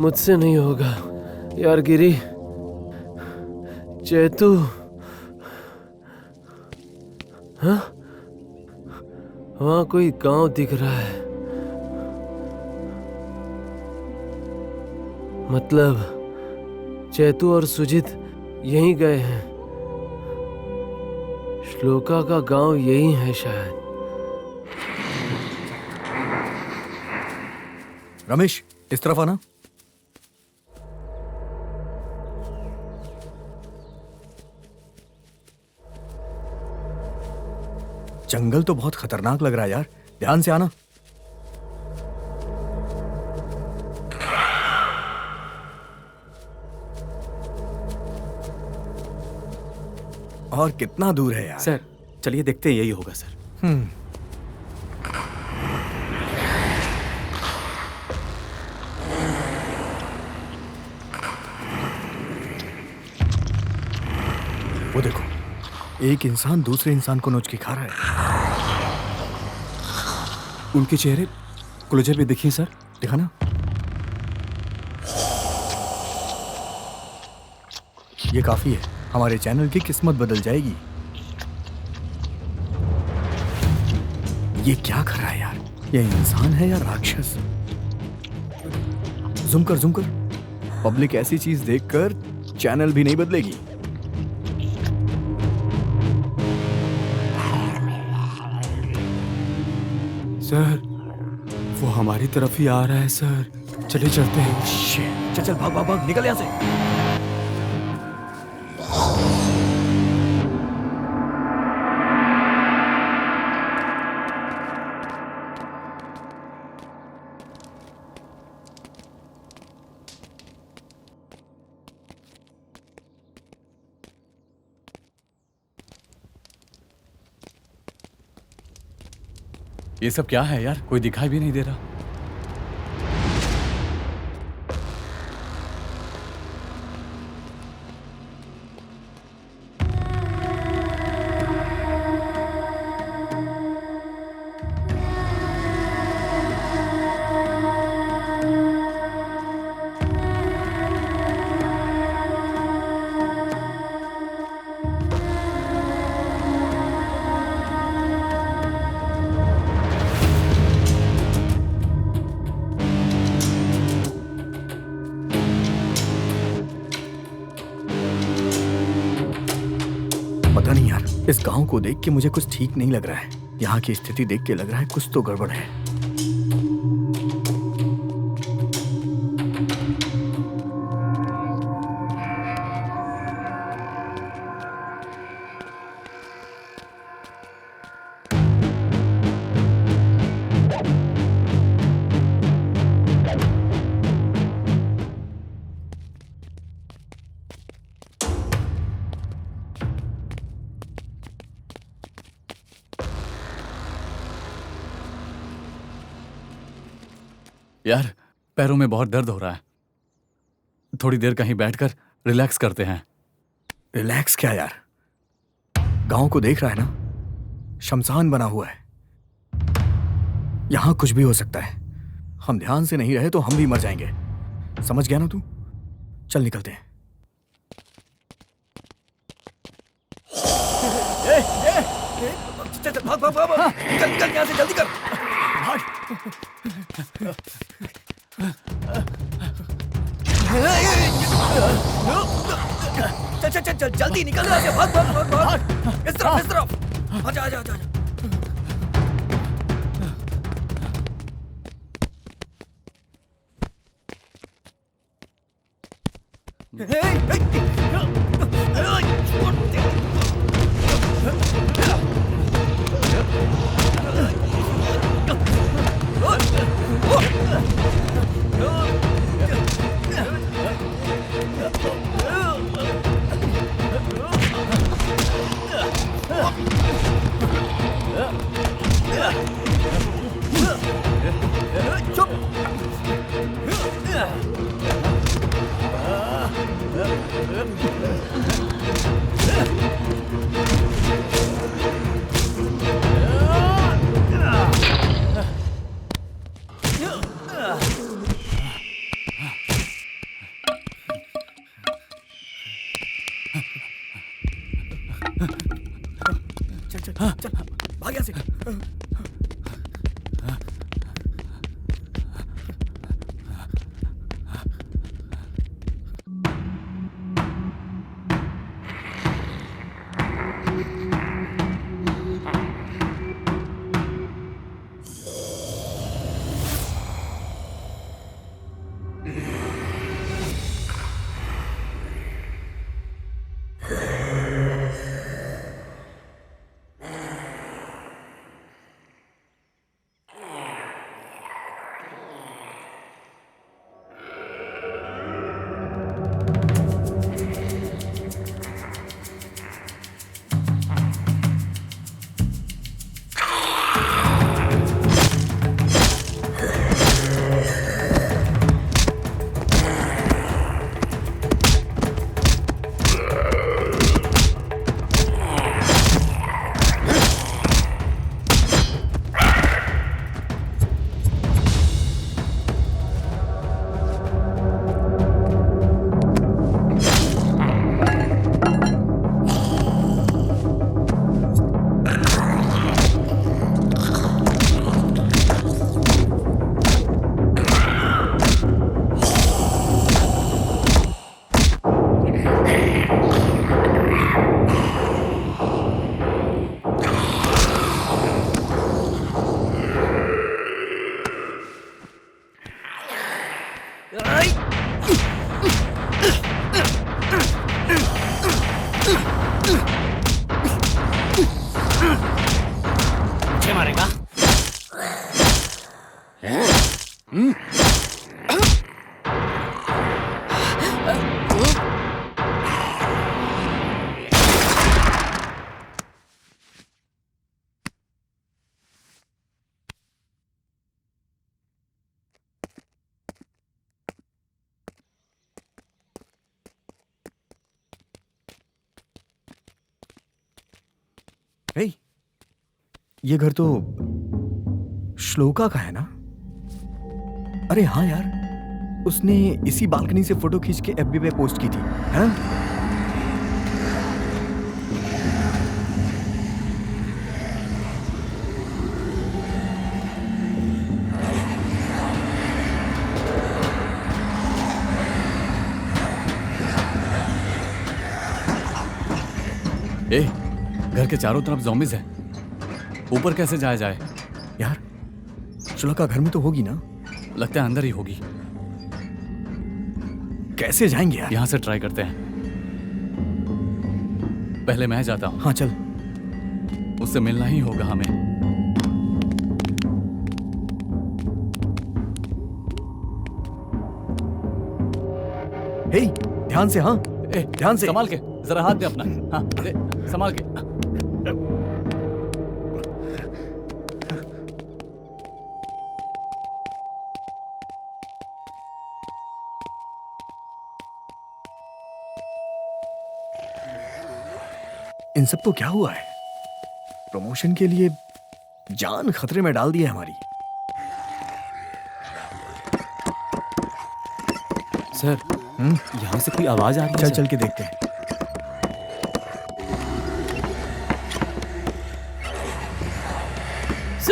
मुझसे नहीं होगा यार गिरी। चेतू, हाँ, वहाँ कोई गांव दिख रहा है। मतलब चेतू और सुजीत यहीं गए हैं। श्लोका का गांव यही है शायद। रमेश, इस तरफ आना। जंगल तो बहुत खतरनाक लग रहा है यार, ध्यान से आना। और कितना दूर है यार? सर चलिए देखते हैं, यही होगा सर। वो देखो, एक इंसान दूसरे इंसान को नोच के खा रहा है। उनके चेहरे क्लोजर पे देखिए सर। देखा ना? ये काफी है, हमारे चैनल की किस्मत बदल जाएगी। ये क्या कर रहा है यार? ये इंसान है या राक्षस? ज़ूम कर। पब्लिक ऐसी चीज देखकर चैनल भी नहीं बदलेगी। सर वो हमारी तरफ ही आ रहा है सर, चलिए चलते हैं। चल भाग निकल यहाँ से। ये सब क्या है यार? कोई दिखाई भी नहीं दे रहा। पता नहीं यार, इस गांव को देख के मुझे कुछ ठीक नहीं लग रहा है। यहाँ की स्थिति देख के लग रहा है कुछ तो गड़बड़ है। यार पैरों में बहुत दर्द हो रहा है, थोड़ी देर कहीं बैठकर रिलैक्स करते हैं। रिलैक्स क्या यार? गांव को देख रहा है ना, शमशान बना हुआ है। यहां कुछ भी हो सकता है। हम ध्यान से नहीं रहे तो हम भी मर जाएंगे। समझ गया ना तू? चल निकलते हैं। चल भाग, निकल यहाँ से, जल्दी कर। भाग। चल चल चल चल जल्दी निकल यहाँ से, भाग भाग भाग भाग, इस तरफ आजा आजा आजा। चल चल चल भाग यहाँ से। हे, ये घर तो श्लोका का है ना? अरे हाँ यार, उसने इसी बालकनी से फोटो खींच के एफबी पे पोस्ट की थी, है? ए, घर के चारों तरफ ज़ॉम्बीज़ हैं। ऊपर कैसे जाया जाए? यार, श्लोका घर में तो होगी ना? लगता है अंदर ही होगी। कैसे जाएंगे यार? यहाँ से ट्राई करते हैं। पहले मैं जाता हूँ। हाँ चल। उससे मिलना ही होगा हमें। हे, ध्यान से। हाँ ध्यान से। संभाल के, जरा हाथ दे अपना। हाँ दे, संभाल के। इन सबको क्या हुआ है? प्रमोशन के लिए जान खतरे में डाल दी है हमारी। सर, यहाँ से कोई आवाज आ रही है? चल चल के देखते हैं।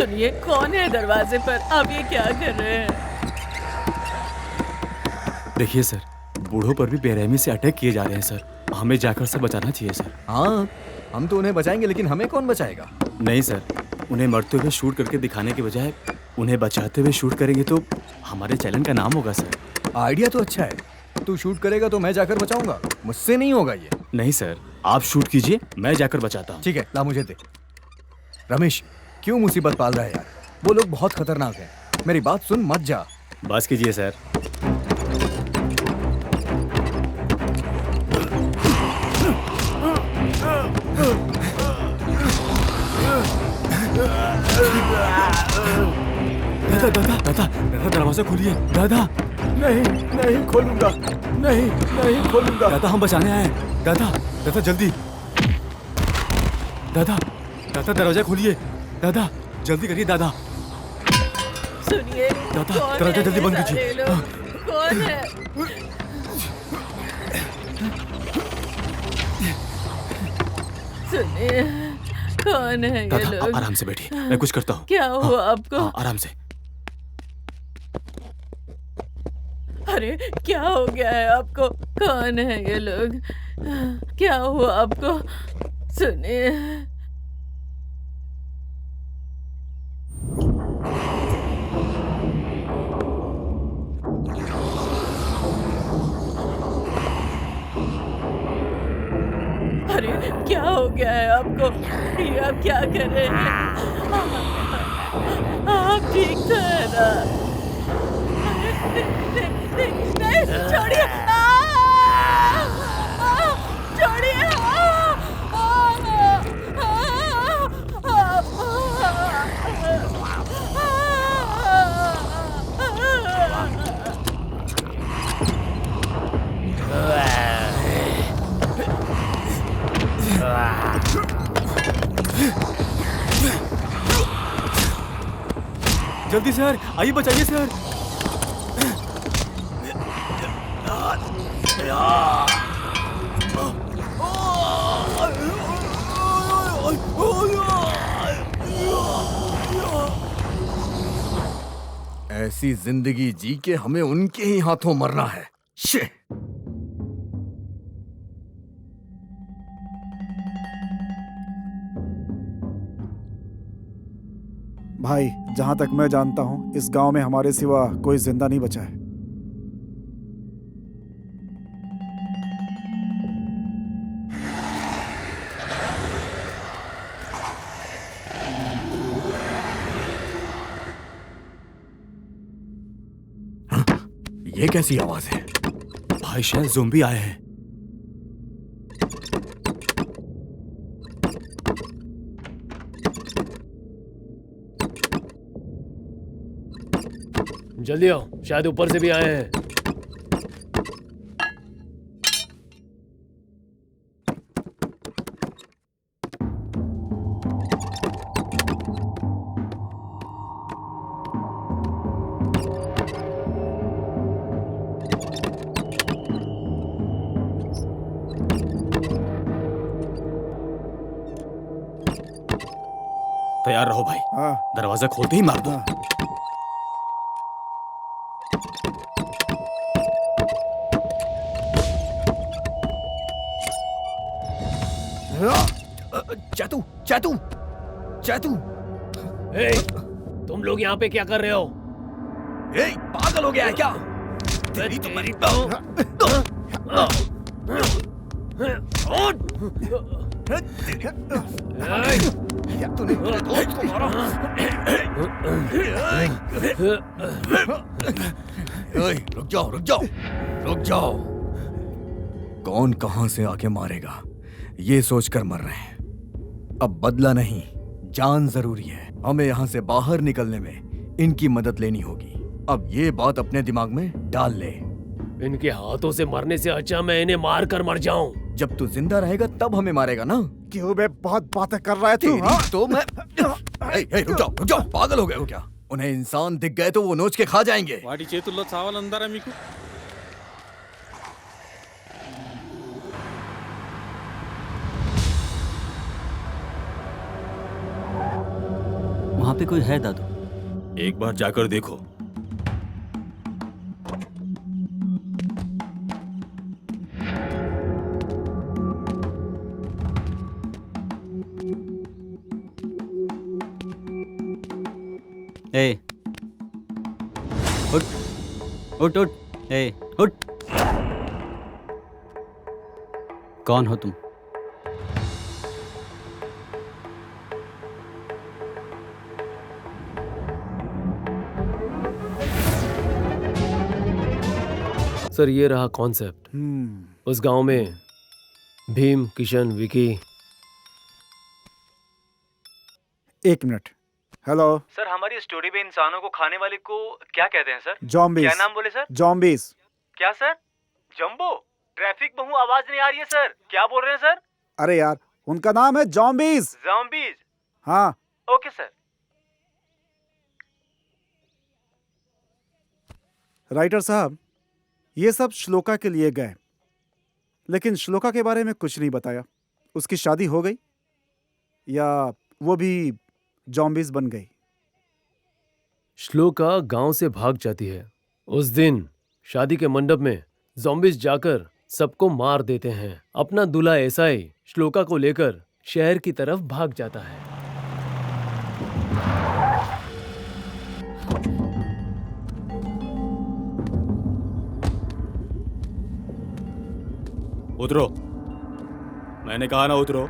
सुनिए, कौन है दरवाजे पर? आप ये क्या कर रहे हैं? देखिए सर, बूढ़ों पर भी बेरहमी से अटैक किए जा रहे हैं सर। हमें जाकर से बचाना चाहिए सर। हाँ, हम तो उन्हें बचाएंगे, लेकिन हमें कौन बचाएगा? नहीं सर, उन्हें मरते हुए शूट करके दिखाने के बजाय उन्हें बचाते हुए शूट करेंगे तो हमारे चैनल का नाम होगा सर। आइडिया तो अच्छा है। तू शूट करेगा तो मैं जाकर बचाऊंगा। मुझसे नहीं होगा ये। नहीं सर, आप शूट कीजिए, मैं जाकर बचाता हूँ। ठीक है, ला मुझे दे। रमेश, क्यों मुसीबत पाल रहा है यार? वो लोग बहुत खतरनाक हैं। मेरी बात सुन, मत जा। बस कीजिए सर। दादा दादा दादा दादा दरवाजा खोलिए दादा। नहीं नहीं खोलूंगा, नहीं नहीं खोलूंगा। दादा हम बचाने आए हैं। दादा दादा जल्दी, दादा दादा दरवाजा खोलिए। दादा जल्दी करिए दादा। सुनिए, दादा कौन दरवाजा है जल्दी ये बंद सारे कीजिए। लोग? कौन है? सुनिए, कौन है ये दादा लोग? आराम से बैठिए, मैं कुछ करता हूँ। क्या हुआ आपको? हाँ, आराम से। अरे क्या हो गया है आपको? कौन है ये लोग? क्या हुआ आपको? सुनिए, अरे क्या हो गया है आपको? ये आप क्या कर रहे हैं? आप ठीक तो है ना? नहीं, छोड़िए! छोड़िए! जल्दी सर, आइए बचाइए सर। ऐसी जिंदगी जी के हमें उनके ही हाथों मरना है। शे! भाई, जहां तक मैं जानता हूं, इस गांव में हमारे सिवा कोई जिंदा नहीं बचा है। ये कैसी आवाज है? भाई शायद ज़ोंबी आए हैं। जल्दी आओ, शायद ऊपर से भी आए हैं। तैयार रहो भाई, हाँ, दरवाजा खोलते ही मार दो। हाँ। चैतू, चैतू, चैतू! ए, तुम लोग यहाँ पे क्या कर रहे हो? ए, पागल हो गया है क्या? तेरी तो मेरी तूने मेरे दोस्त को मारा। रुक जाओ, रुक जाओ, रुक जाओ। कौन कहां से आके मारेगा, ये सोचकर मर रहे हैं। अब बदला नहीं, जान जरूरी है। हमें यहाँ से बाहर निकलने में इनकी मदद लेनी होगी। अब ये बात अपने दिमाग में डाल ले। इनके हाथों से मरने से अच्छा मैं इन्हें मार कर मर जाऊं। जब तू जिंदा रहेगा तब हमें मारेगा ना। क्यों बे, बहुत बातें कर रहा है तू? हाँ? तो मैं रुक जाओ, पागल हो गए हो क्या? उन्हें इंसान दिख गए तो वो नोच के खा जाएंगे। వాటి చేతుల్లో చావాలందరా మీకు? वहाँ पे कोई है दादू? एक बार जाकर देखो। ए, उठ, उठ, उठ, ए, उठ। कौन हो तुम? सर ये रहा कॉन्सेप्ट। उस गांव में भीम, किशन, विकी। एक मिनट। हेलो सर, हमारी स्टोरी में इंसानों को खाने वाले को क्या कहते हैं सर? जॉम्बीज। क्या नाम बोले सर? जॉम्बीज। क्या सर? जंबो? ट्रैफिक में हूँ, आवाज नहीं आ रही है सर। क्या बोल रहे हैं सर? अरे यार, उनका नाम है जॉम्बीज। ज़ॉम्बीज? हाँ। Okay sir. राइटर साहब, ये सब श्लोका के लिए गए, लेकिन श्लोका के बारे में कुछ नहीं बताया। उसकी शादी हो गई या वो भी जॉम्बीज बन गई? श्लोका गांव से भाग जाती है। उस दिन शादी के मंडप में ज़ॉम्बीज जाकर सबको मार देते हैं। अपना दूल्हा एसआई श्लोका को लेकर शहर की तरफ भाग जाता है। उतरो, मैंने कहा ना उतरो।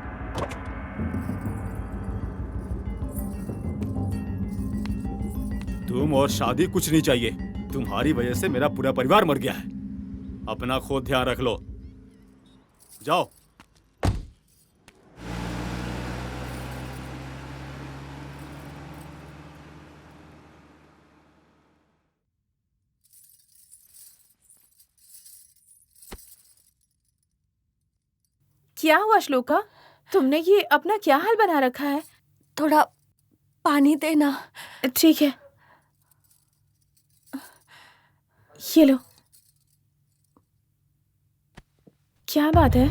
तुम और शादी कुछ नहीं चाहिए। तुम्हारी वजह से मेरा पूरा परिवार मर गया है। अपना खुद ध्यान रख लो। जाओ। क्या हुआ श्लोका? तुमने ये अपना क्या हाल बना रखा है? थोड़ा पानी देना। ठीक है, ये लो। क्या बात है?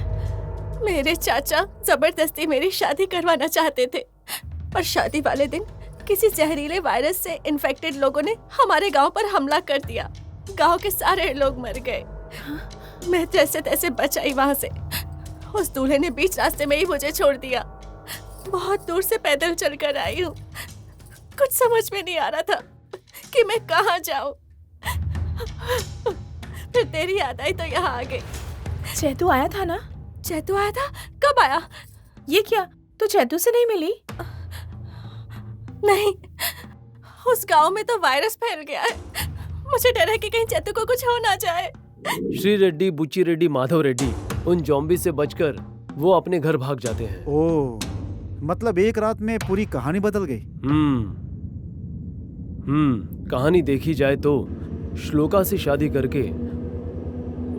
मेरे चाचा जबरदस्ती मेरी शादी करवाना चाहते थे, पर शादी वाले दिन किसी जहरीले वायरस से इन्फेक्टेड लोगों ने हमारे गांव पर हमला कर दिया। गांव के सारे लोग मर गए। मैं जैसे तैसे बच आई वहां से। उस दूल्हे ने बीच रास्ते में ही मुझे छोड़ दिया। बहुत दूर से पैदल चलकर आई हूँ। कुछ समझ में नहीं आ रहा था कि मैं कहाँ जाऊँ। फिर तेरी याद आई तो यहाँ आ गई। चैतू आया था ना? चैतू आया था? कब आया? ये क्या, तू चैतू से नहीं मिली? नहीं, उस गांव में तो वायरस फैल गया है। मुझे डर है कि कहीं चैतू को कुछ हो ना जाए। श्री रेड्डी, बुच्ची रेड्डी, माधव रेड्डी उन जॉम्बी से बचकर वो अपने घर भाग जाते हैं। ओह, मतलब एक रात में पूरी कहानी बदल गई। कहानी देखी जाए तो श्लोका से शादी करके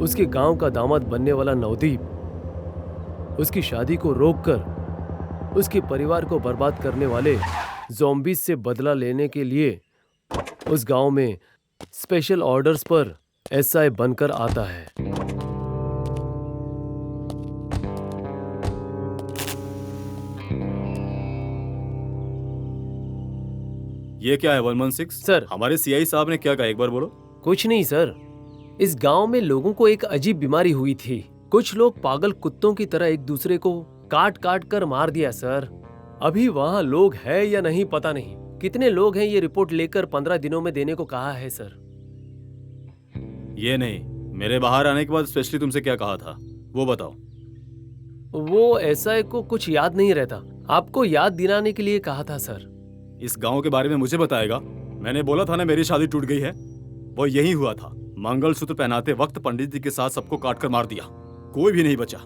उसके गांव का दामाद बनने वाला नवदीप उसकी शादी को रोककर उसके परिवार को बर्बाद करने वाले ज़ॉम्बीज से बदला लेने के लिए उस गांव में स्पेशल ऑर्डर्स पर एसआई बनकर आता है। ये क्या है 116? सर, हमारे सीआई साहब ने क्या कहा, एक बार बोलो। कुछ नहीं सर, इस गांव में लोगों को एक अजीब बीमारी हुई थी। कुछ लोग पागल कुत्तों की तरह एक दूसरे को काट काट कर मार दिया सर। अभी वहाँ लोग है या नहीं पता नहीं। कितने लोग हैं ये रिपोर्ट लेकर 15 दिनों में देने को कहा है सर। ये नहीं, मेरे बाहर आने के बाद स्पेशली तुमसे क्या कहा था वो बताओ। वो एसआई को कुछ याद नहीं रहता, आपको याद दिलाने के लिए कहा था सर। इस गांव के बारे में मुझे बताएगा? मैंने बोला था ना मेरी शादी टूट गई है। वो यही हुआ था। मंगलसूत्र पहनाते वक्त पंडित जी के साथ सबको काट कर मार दिया। कोई भी नहीं बचा।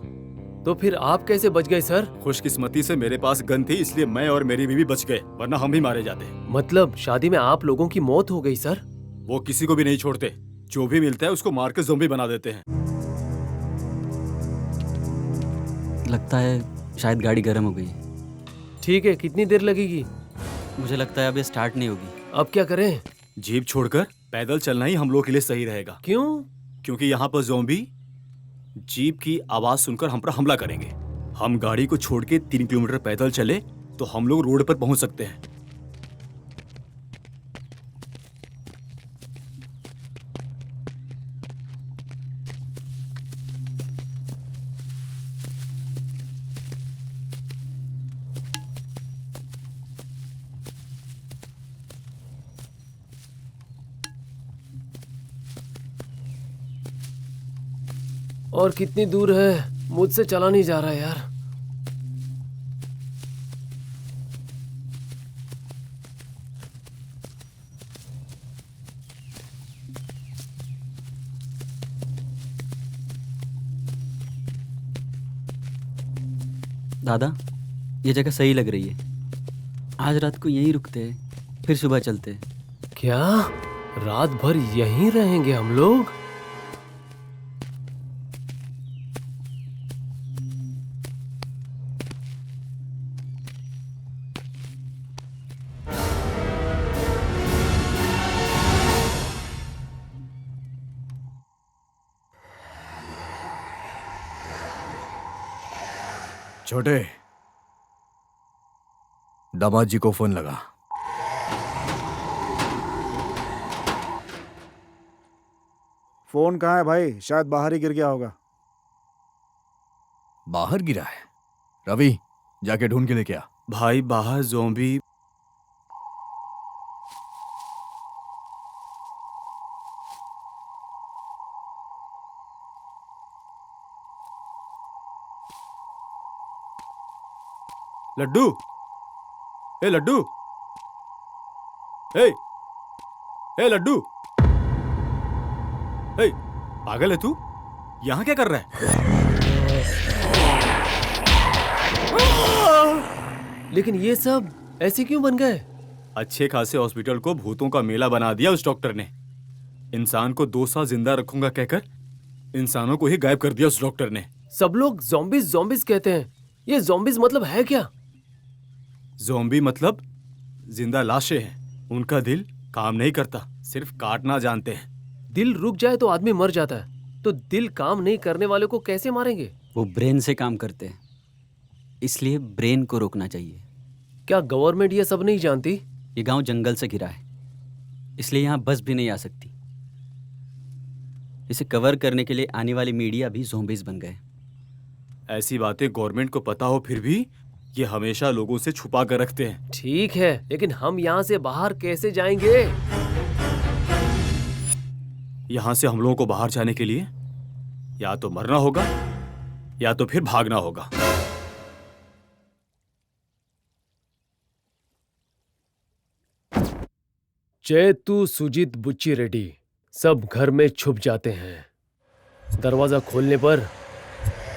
तो फिर आप कैसे बच गए सर? खुशकिस्मती से मेरे पास गन थी, इसलिए मैं और मेरी बीवी बच गए, वरना हम भी मारे जाते। मतलब शादी में आप लोगों की मौत हो गई सर? वो किसी को भी नहीं छोड़ते। जो भी मिलता है उसको मार के ज़ॉम्बी बना देते हैं। लगता है शायद गाड़ी गर्म हो गई। ठीक है, कितनी देर लगेगी? मुझे लगता है अब ये स्टार्ट नहीं होगी। अब क्या करें? जीप छोड़कर पैदल चलना ही हम लोग के लिए सही रहेगा। क्यों? क्योंकि यहाँ पर ज़ॉम्बी जीप की आवाज सुनकर हम पर हमला करेंगे। हम गाड़ी को छोड़ के 3 किलोमीटर पैदल चले तो हम लोग रोड पर पहुंच सकते हैं। और कितनी दूर है? मुझसे चला नहीं जा रहा यार। दादा, ये जगह सही लग रही है। आज रात को यहीं रुकते हैं, फिर सुबह चलते हैं। क्या रात भर यहीं रहेंगे हम लोग? छोटे, दामाद जी को फोन लगा। फोन कहाँ है भाई? शायद बाहर ही गिर गया होगा। बाहर गिरा है? रवि, जाके ढूंढ के लेके आ। भाई बाहर ज़ॉम्बी। लड्डू, ए लड्डू, ए लड्डू, ए पागल है तू? यहां क्या कर रहा है? लेकिन ये सब ऐसे क्यों बन गए? अच्छे खासे हॉस्पिटल को भूतों का मेला बना दिया उस डॉक्टर ने। इंसान को 2 साल जिंदा रखूंगा कहकर इंसानों को ही गायब कर दिया उस डॉक्टर ने। सब लोग ज़ॉम्बीज़ ज़ॉम्बीज़ कहते हैं। ये ज़ॉम्बीज़ मतलब है क्या? ज़ॉम्बी मतलब जिंदा लाशें हैं। उनका दिल काम नहीं करता, सिर्फ काटना जानते हैं। दिल रुक जाए तो आदमी मर जाता है, तो दिल काम नहीं करने वाले को कैसे मारेंगे? वो ब्रेन से काम करते हैं, इसलिए ब्रेन को रोकना चाहिए। क्या गवर्नमेंट ये सब नहीं जानती? ये गांव जंगल से घिरा है, इसलिए यहाँ बस भी नहीं आ सकती। इसे कवर करने के लिए आने वाली मीडिया भी ज़ॉम्बीज़ बन गए। ऐसी बातें गवर्नमेंट को पता हो फिर भी ये हमेशा लोगों से छुपा कर रखते हैं। ठीक है, लेकिन हम यहाँ से बाहर कैसे जाएंगे? यहाँ से हम लोगों को बाहर जाने के लिए या तो मरना होगा या तो फिर भागना होगा। चेतू, सुजीत, बुच्ची रेड्डी सब घर में छुप जाते हैं। दरवाजा खोलने पर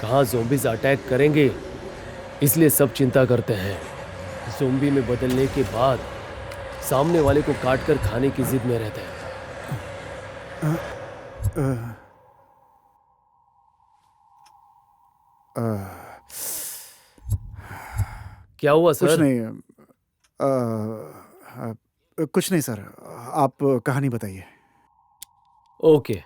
कहाँ ज़ॉम्बीज़ अटैक करेंगे, इसलिए सब चिंता करते हैं। ज़ॉम्बी में बदलने के बाद सामने वाले को काटकर खाने की जिद में रहते हैं। क्या हुआ सर? कुछ नहीं सर, आप कहानी बताइए। ओके।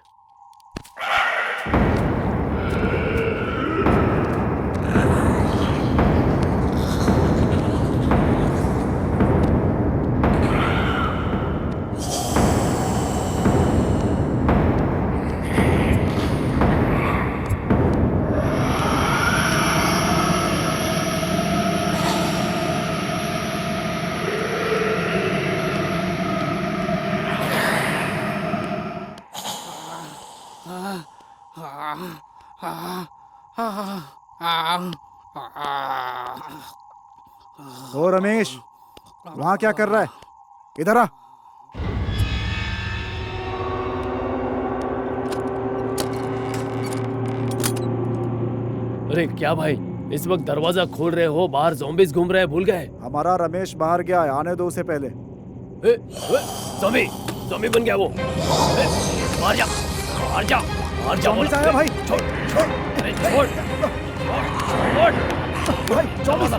ओ रमेश, वहां क्या कर रहा है? इधर आ। अरे क्या भाई, इस वक्त दरवाजा खोल रहे हो, बाहर ज़ॉम्बीज़ घूम रहे हैं, भूल गए? हमारा रमेश बाहर गया है, आने दो उसे पहले। ज़ॉम्बी ज़ॉम्बी बन गया वो। बाहर जा, बाहर जा, बाहर जा। ज़ॉम्बीज़ आया भाई। छोड़ छोड़, अरे छोड़ भाई, ज़ॉम्बीज़।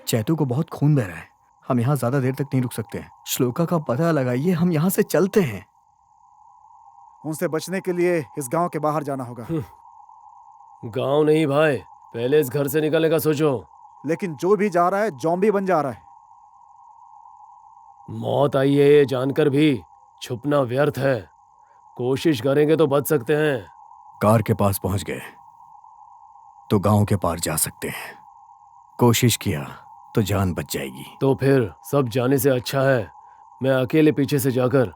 चैतू को बहुत खून बह रहा है, हम यहाँ ज्यादा देर तक नहीं रुक सकते हैं। श्लोका का पता लगाइए, हम यहाँ से चलते हैं। उनसे बचने के लिए इस गांव के बाहर जाना होगा। गांव नहीं भाई, पहले इस घर से निकलने का सोचो। लेकिन जो भी जा रहा है ज़ॉम्बी बन जा रहा है। मौत आई है ये जानकर भी छुपना व्यर्थ है। कोशिश करेंगे तो बच सकते हैं। कार के पास पहुंच गए तो गांव के पार जा सकते हैं। कोशिश किया तो जान बच जाएगी। तो फिर सब जाने से अच्छा है मैं अकेले पीछे से जाकर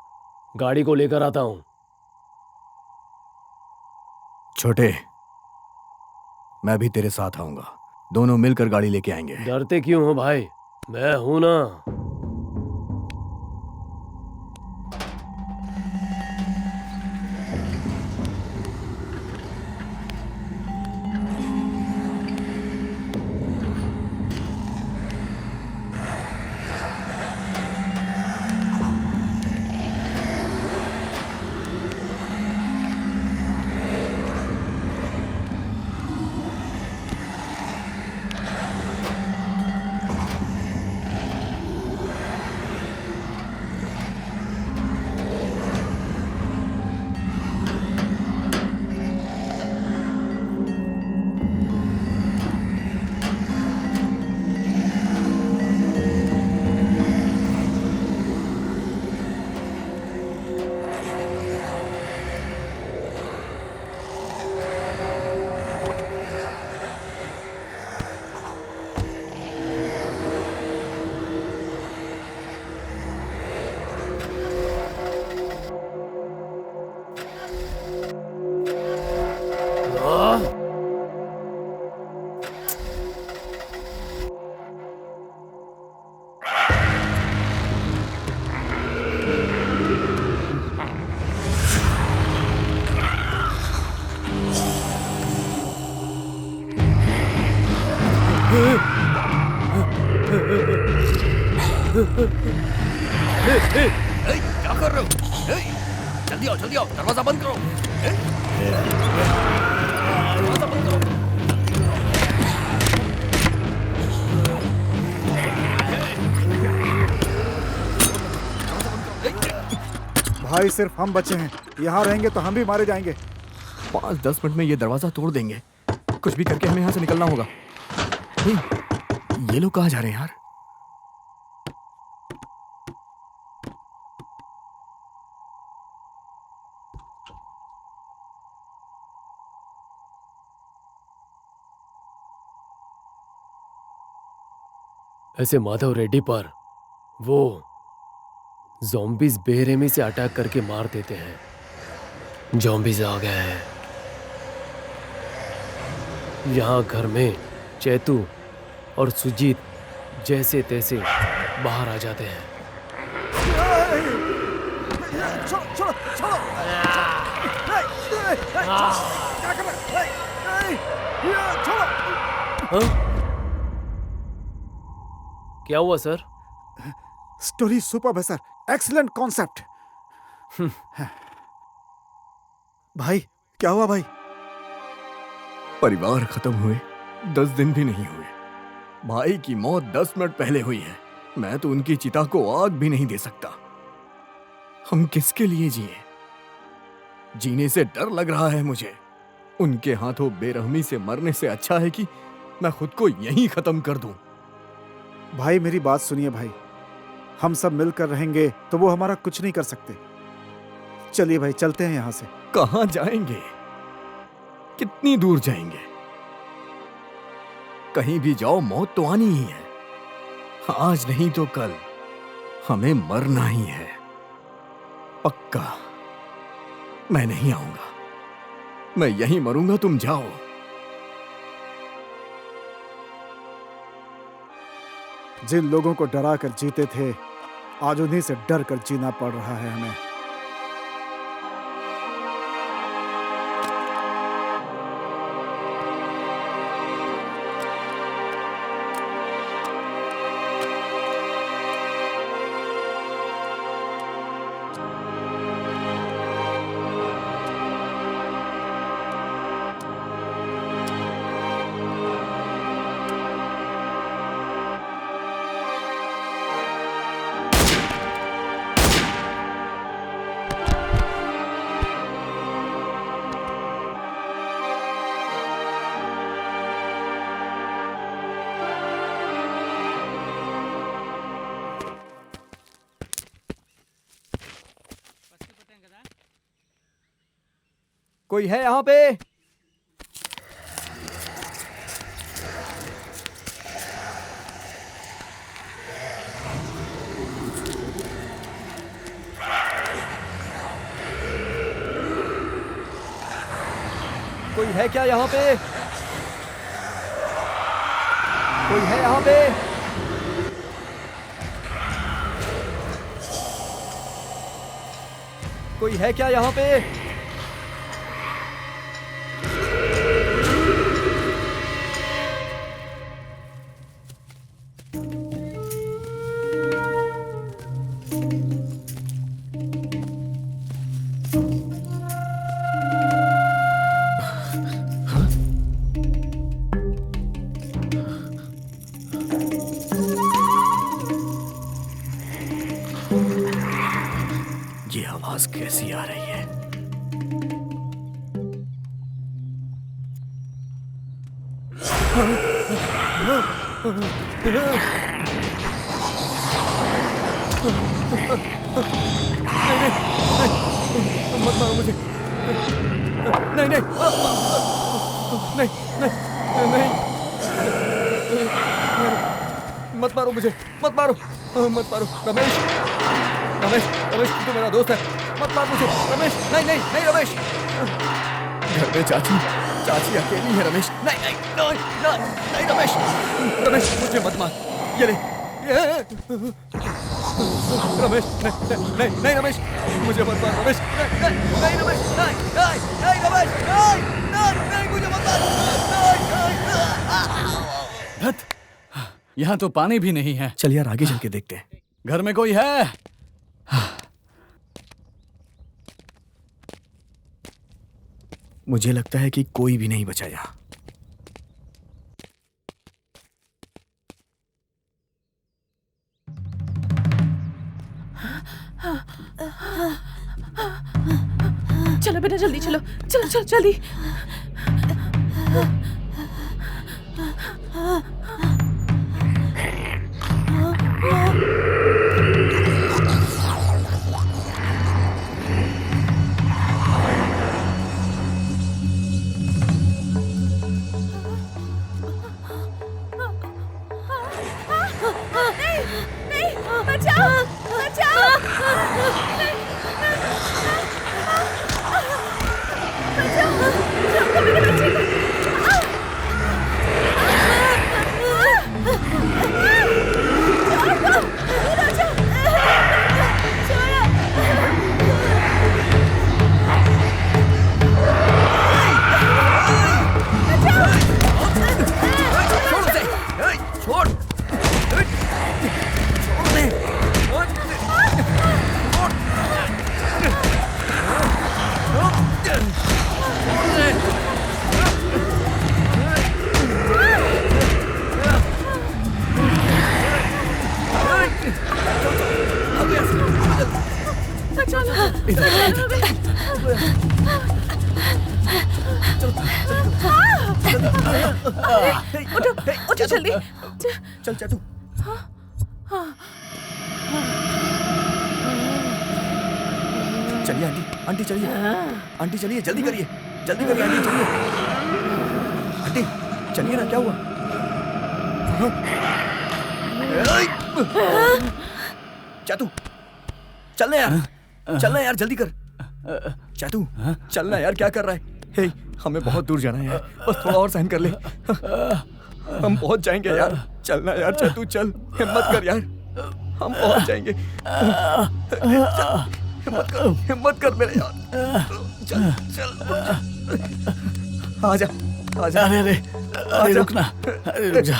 गाड़ी को लेकर आता हूं। छोटे, मैं भी तेरे साथ आऊंगा। दोनों मिलकर गाड़ी लेके आएंगे। डरते क्यों हो भाई, मैं हूं ना। क्या कर रहे हो? जल्दी आओ, दरवाजा बंद करो। दरवाजा बंद करो। भाई सिर्फ हम बचे हैं, यहाँ रहेंगे तो हम भी मारे जाएंगे। 5-10 मिनट में ये दरवाजा तोड़ देंगे। कुछ भी करके हमें यहाँ से निकलना होगा। ये लोग कहाँ जा रहे हैं यार? ऐसे माधव रेड्डी पर वो ज़ॉम्बीज बेरहमी से अटैक करके मार देते हैं। ज़ॉम्बीज आ गए हैं। यहाँ घर में चैतू और सुजीत जैसे तैसे बाहर आ जाते हैं। छोड़ो। क्या कर रहे हो? छोड़ो। क्या हुआ सर? स्टोरी सुपर्ब है सर, एक्सीलेंट कॉन्सेप्ट। भाई क्या हुआ भाई? परिवार खत्म हुए 10 दिन भी नहीं हुए। भाई की मौत 10 मिनट पहले हुई है। मैं तो उनकी चिता को आग भी नहीं दे सकता। हम किसके लिए जिए? जीने से डर लग रहा है मुझे। उनके हाथों बेरहमी से मरने से अच्छा है कि मैं खुद को यहीं खत्म कर दूं। भाई मेरी बात सुनिए भाई, हम सब मिलकर रहेंगे तो वो हमारा कुछ नहीं कर सकते। चलिए भाई चलते हैं यहाँ से। कहाँ जाएंगे? कितनी दूर जाएंगे? कहीं भी जाओ मौत तो आनी ही है। आज नहीं तो कल हमें मरना ही है। पक्का मैं नहीं आऊंगा। मैं यहीं मरूंगा, तुम जाओ। जिन लोगों को डरा कर जीते थे, आज उन्हीं से डर कर जीना पड़ रहा है हमें। कोई है यहाँ पे? कोई है क्या यहाँ पे? कोई है यहाँ पे? कोई है क्या यहाँ पे? ये आवाज कैसी आ रही है? मत मारो मुझे। नहीं नहीं नहीं नहीं मत मारो मुझे, मत मारो, मत मारो। रमेश रमेश रमेश, तू मेरा दोस्त है, मत मार मुझे रमेश। नहीं नहीं नहीं रमेश, घर में चाची चाची अकेली है रमेश। नहीं नहीं नहीं नहीं, नहीं रमेश, रमेश मुझे मत मार। ये ले रमेश, नहीं नहीं नहीं रमेश, मुझे मत मार रमेश। नहीं नहीं रमेश, नहीं नहीं नहीं रमेश, नहीं नहीं नहीं मुझे मत मार। धत, यहाँ तो पानी भी नहीं है। चल यार आगे चल के देखते हैं। घर में कोई है? मुझे लगता है कि कोई भी नहीं बचा यहाँ। चलो बेटा जल्दी चलो, चलो चलो जल्दी। उठो जल्दी। चल चाचू। चलिए आंटी, आंटी चलिए, आंटी चलिए, जल्दी करिए, जल्दी करिए आंटी चलिए। आंटी चलिए ना, क्या हुआ? चातू चलना यार, चलना यार, जल्दी कर। चातू चलना यार, क्या कर रहा है? हे, हमें बहुत दूर जाना है यार, बस थोड़ा और सहन कर ले, हम पहुंच जाएंगे यार। चलना यार चातू, चल, हिम्मत कर यार, हम पहुंच जाएंगे। हिम्मत कर मेरे यार, चल चल, आजा आजा। अरे अरे अरे रुकना, अरे रुक जा।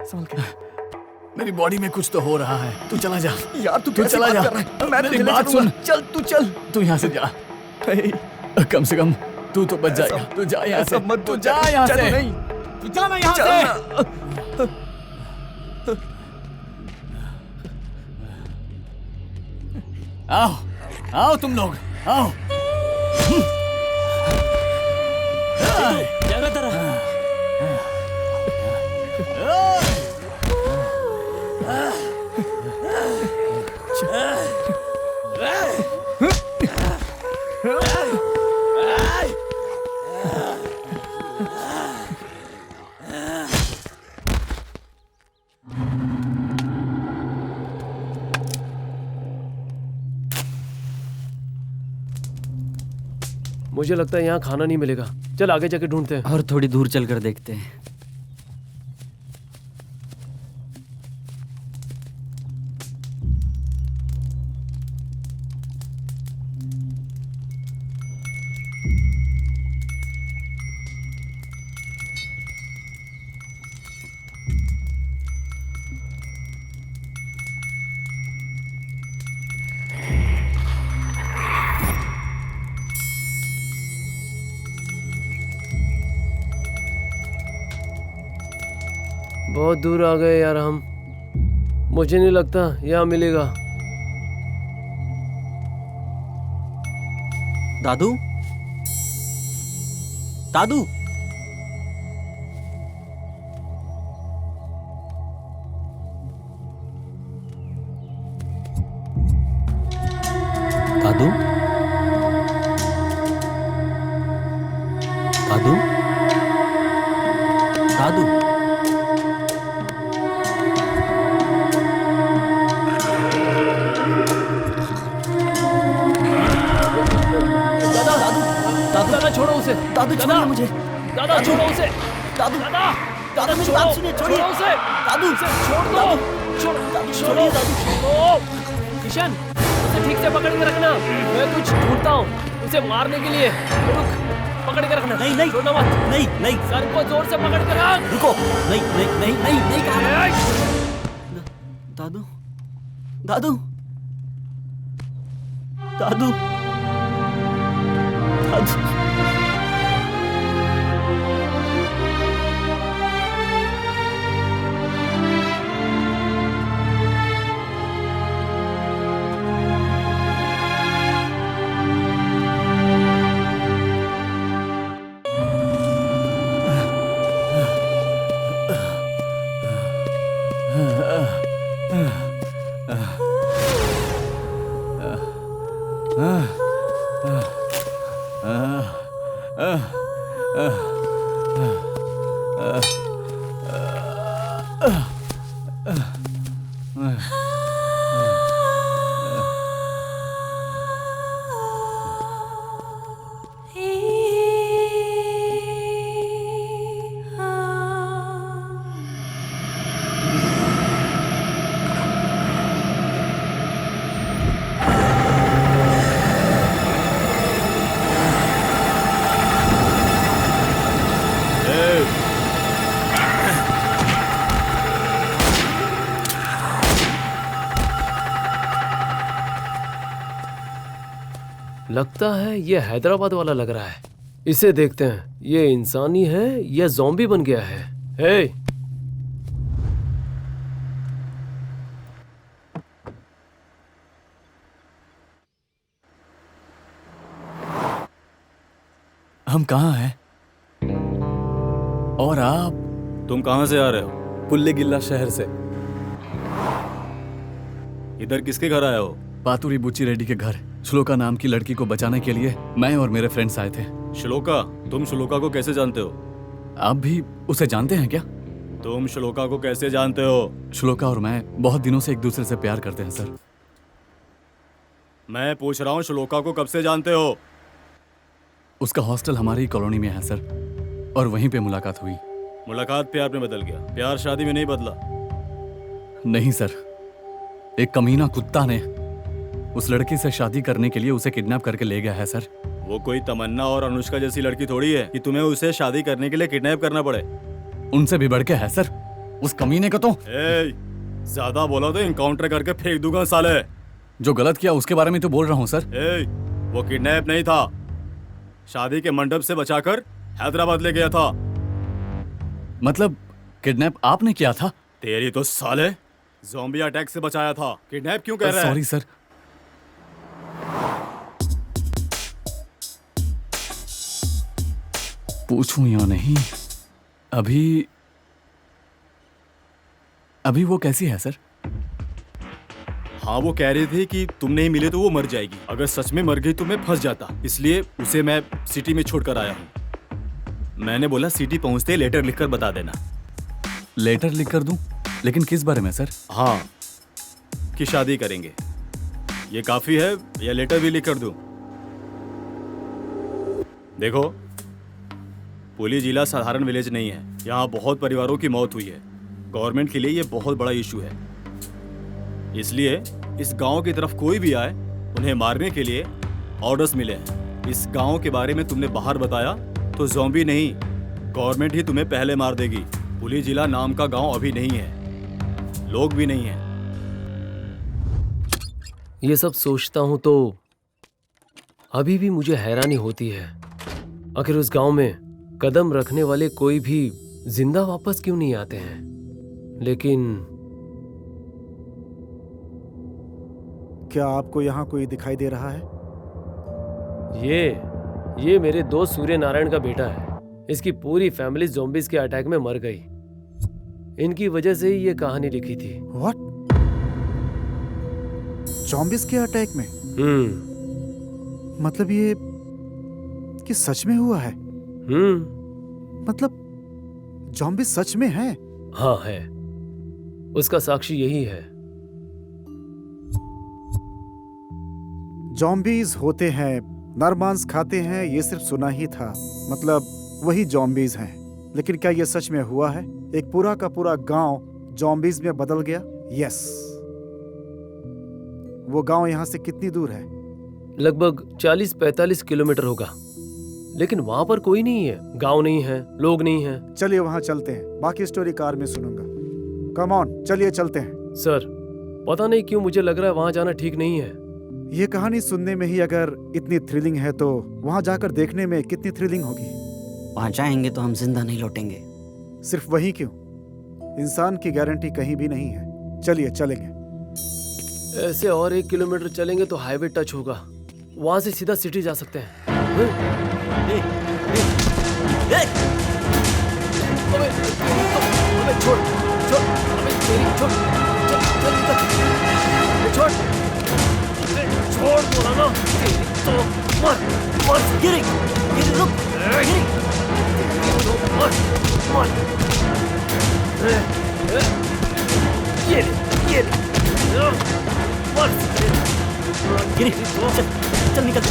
संभल के। मेरी बॉडी में कुछ तो हो रहा है। तू चला जा यार, तू चला जा। मैं मेरी बात सुन, चल तू चल, तू यहाँ से जा। कम से कम तू तो बच जाएगा। तू जा यहाँ से, मत, तू जा यहाँ से। नहीं, तू चला ना यहाँ से। आओ आओ तुम लोग आओ। क्या करता रहा? मुझे लगता है यहाँ खाना नहीं मिलेगा। चल आगे जाके ढूंढते हैं। और थोड़ी दूर चलकर देखते हैं। बहुत दूर आ गए यार हम। मुझे नहीं लगता यहाँ मिलेगा। दादू, दादू, दादू, दादू, दादू। दादा छोड़ो उसे। दादू छोड़िए मुझे। दादा छोड़ो उसे। दादू, दादा दादा मेरी बात सुनिए, छोड़िए। छोड़ो उसे। दादू, उसे छोड़ दो। छोड़ो छोड़िए दादू। छोड़ो। किशन उसे ठीक से पकड़ के रखना। मैं कुछ ढूंढता हूँ उसे मारने के लिए। रुक, पकड़ के रखना। नहीं, नहीं, छोड़ना मत। नहीं, नहीं। सर को जोर से पकड़ के रख। रुको। नहीं, नहीं, नहीं, नहीं, नहीं कहा। दादू, दादू, दादू, दादू। लगता है ये हैदराबाद वाला लग रहा है। इसे देखते हैं, ये इंसानी है या ज़ॉम्बी बन गया है। हे, हम कहाँ हैं? और आप? तुम कहाँ से आ रहे हो? पुल्ले गिल्ला शहर से। इधर किसके घर आए हो? पातुरी बुच्ची रेड्डी के घर। श्लोका नाम की लड़की को बचाने के लिए मैं और मेरे फ्रेंड्स आए थे। श्लोका? तुम श्लोका को कैसे जानते हो? आप भी उसे जानते हैं क्या? तुम श्लोका को कैसे जानते हो? श्लोका और मैं बहुत दिनों से एक दूसरे से प्यार करते हैं सर। मैं पूछ रहा हूँ श्लोका को कब से जानते हो? उसका हॉस्टल हमारी कॉलोनी में है सर, और वहीं पे मुलाकात हुई। मुलाकात प्यार में बदल गया, प्यार शादी में नहीं बदला। नहीं सर, एक कमीना कुत्ता ने उस लड़की से शादी करने के लिए उसे किडनैप करके ले गया है सर। वो कोई तमन्ना और अनुष्का जैसी लड़की थोड़ी है कि तुम्हें उसे शादी करने के लिए किडनैप करना पड़े। उनसे भी बढ़ के है सर उस कमीने को तो। ज्यादा बोला तो इनकाउंटर करके फेंक दूंगा साले। जो गलत किया उसके बारे में तो बोल रहा हूँ सर। वो किडनैप नहीं था, शादी के मंडप से बचाकर हैदराबाद ले गया था। मतलब किडनैप आपने किया था? तेरी तो साले ज़ॉम्बी अटैक से बचाया था, किडनैप क्यों कह रहा है? Sorry sir. पूछूं या नहीं? अभी वो कैसी है सर? हाँ, वो कह रही थी कि तुम नहीं मिले तो वो मर जाएगी। अगर सच में मर गई तो मैं फंस जाता, इसलिए उसे मैं सिटी में छोड़कर आया हूँ। मैंने बोला सिटी पहुंचते लेटर लिखकर बता देना। लेटर लिख कर दूं? लेकिन किस बारे में सर? हाँ, कि शादी करेंगे। ये काफी है या लेटर भी लिख कर दूं? देखो, पुली जिला साधारण विलेज नहीं है। यहाँ बहुत परिवारों की मौत हुई है। गवर्नमेंट के लिए ये बहुत बड़ा इशू है। इसलिए इस गांव की तरफ कोई भी आए, उन्हें मारने के लिए ऑर्डर्स मिले हैं। इस गांव के बारे में तुमने बाहर बताया तो ज़ॉम्बी नहीं, गवर्नमेंट ही तुम्हें पहले मार देगी। पुली जिला नाम का गांव अभी नहीं है, लोग भी नहीं है। ये सब सोचता हूँ तो अभी भी मुझे हैरानी होती है, आखिर उस गांव में कदम रखने वाले कोई भी जिंदा वापस क्यों नहीं आते हैं। लेकिन क्या आपको यहाँ कोई दिखाई दे रहा है? ये मेरे दोस्त सूर्य नारायण का बेटा है। इसकी पूरी फैमिली ज़ॉम्बीज के अटैक में मर गई। इनकी वजह से ही ये कहानी लिखी थी। व्हाट? ज़ॉम्बीज के अटैक में? मतलब ये कि सच में हुआ है? मतलब ज़ॉम्बीज सच में है? हाँ है, उसका साक्षी यही है। ज़ॉम्बीज होते हैं, नरमांस खाते हैं, ये सिर्फ सुना ही था। मतलब वही ज़ॉम्बीज हैं। लेकिन क्या ये सच में हुआ है? एक पूरा का पूरा गांव ज़ॉम्बीज में बदल गया? यस। वो गांव यहाँ से कितनी दूर है? लगभग 40-45 किलोमीटर होगा। लेकिन वहां पर कोई नहीं है, गांव नहीं है, लोग नहीं है। चलिए वहां चलते हैं, बाकी स्टोरी कार में सुनूंगा। कम ऑन, चलिए चलते हैं। सर, पता नहीं क्यों मुझे लग रहा है वहां जाना ठीक नहीं है। ये कहानी सुनने में ही अगर इतनी थ्रिलिंग है तो वहां जाकर देखने में कितनी थ्रिलिंग होगी। वहां जाएंगे तो हम जिंदा नहीं लौटेंगे। सिर्फ वही क्यों? इंसान की गारंटी कहीं भी नहीं है। चलिए चलेंगे। ऐसे और 1 किलोमीटर चलेंगे तो हाईवे टच होगा, वहां से सीधा सिटी जा सकते हैं। छोड़ बोला ना, तो मर गिरी रुक, मर गिरी, चल निकल।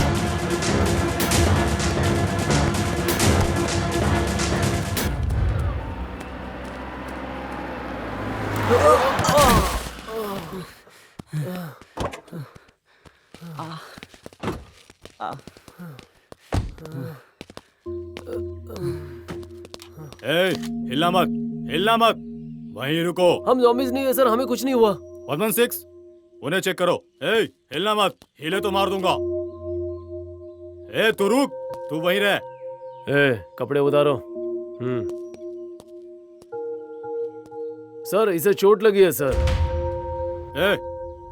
हिलना मत, हिलना मत, वहीं रुको। हम ज़ॉम्बीज नहीं है सर, हमें कुछ नहीं हुआ। 116, उन्हें चेक करो। हिलना मत, हिले तो मार दूंगा। तू रुक, तू वहीं रह। कपड़े उतारो। सर, इसे चोट लगी है सर।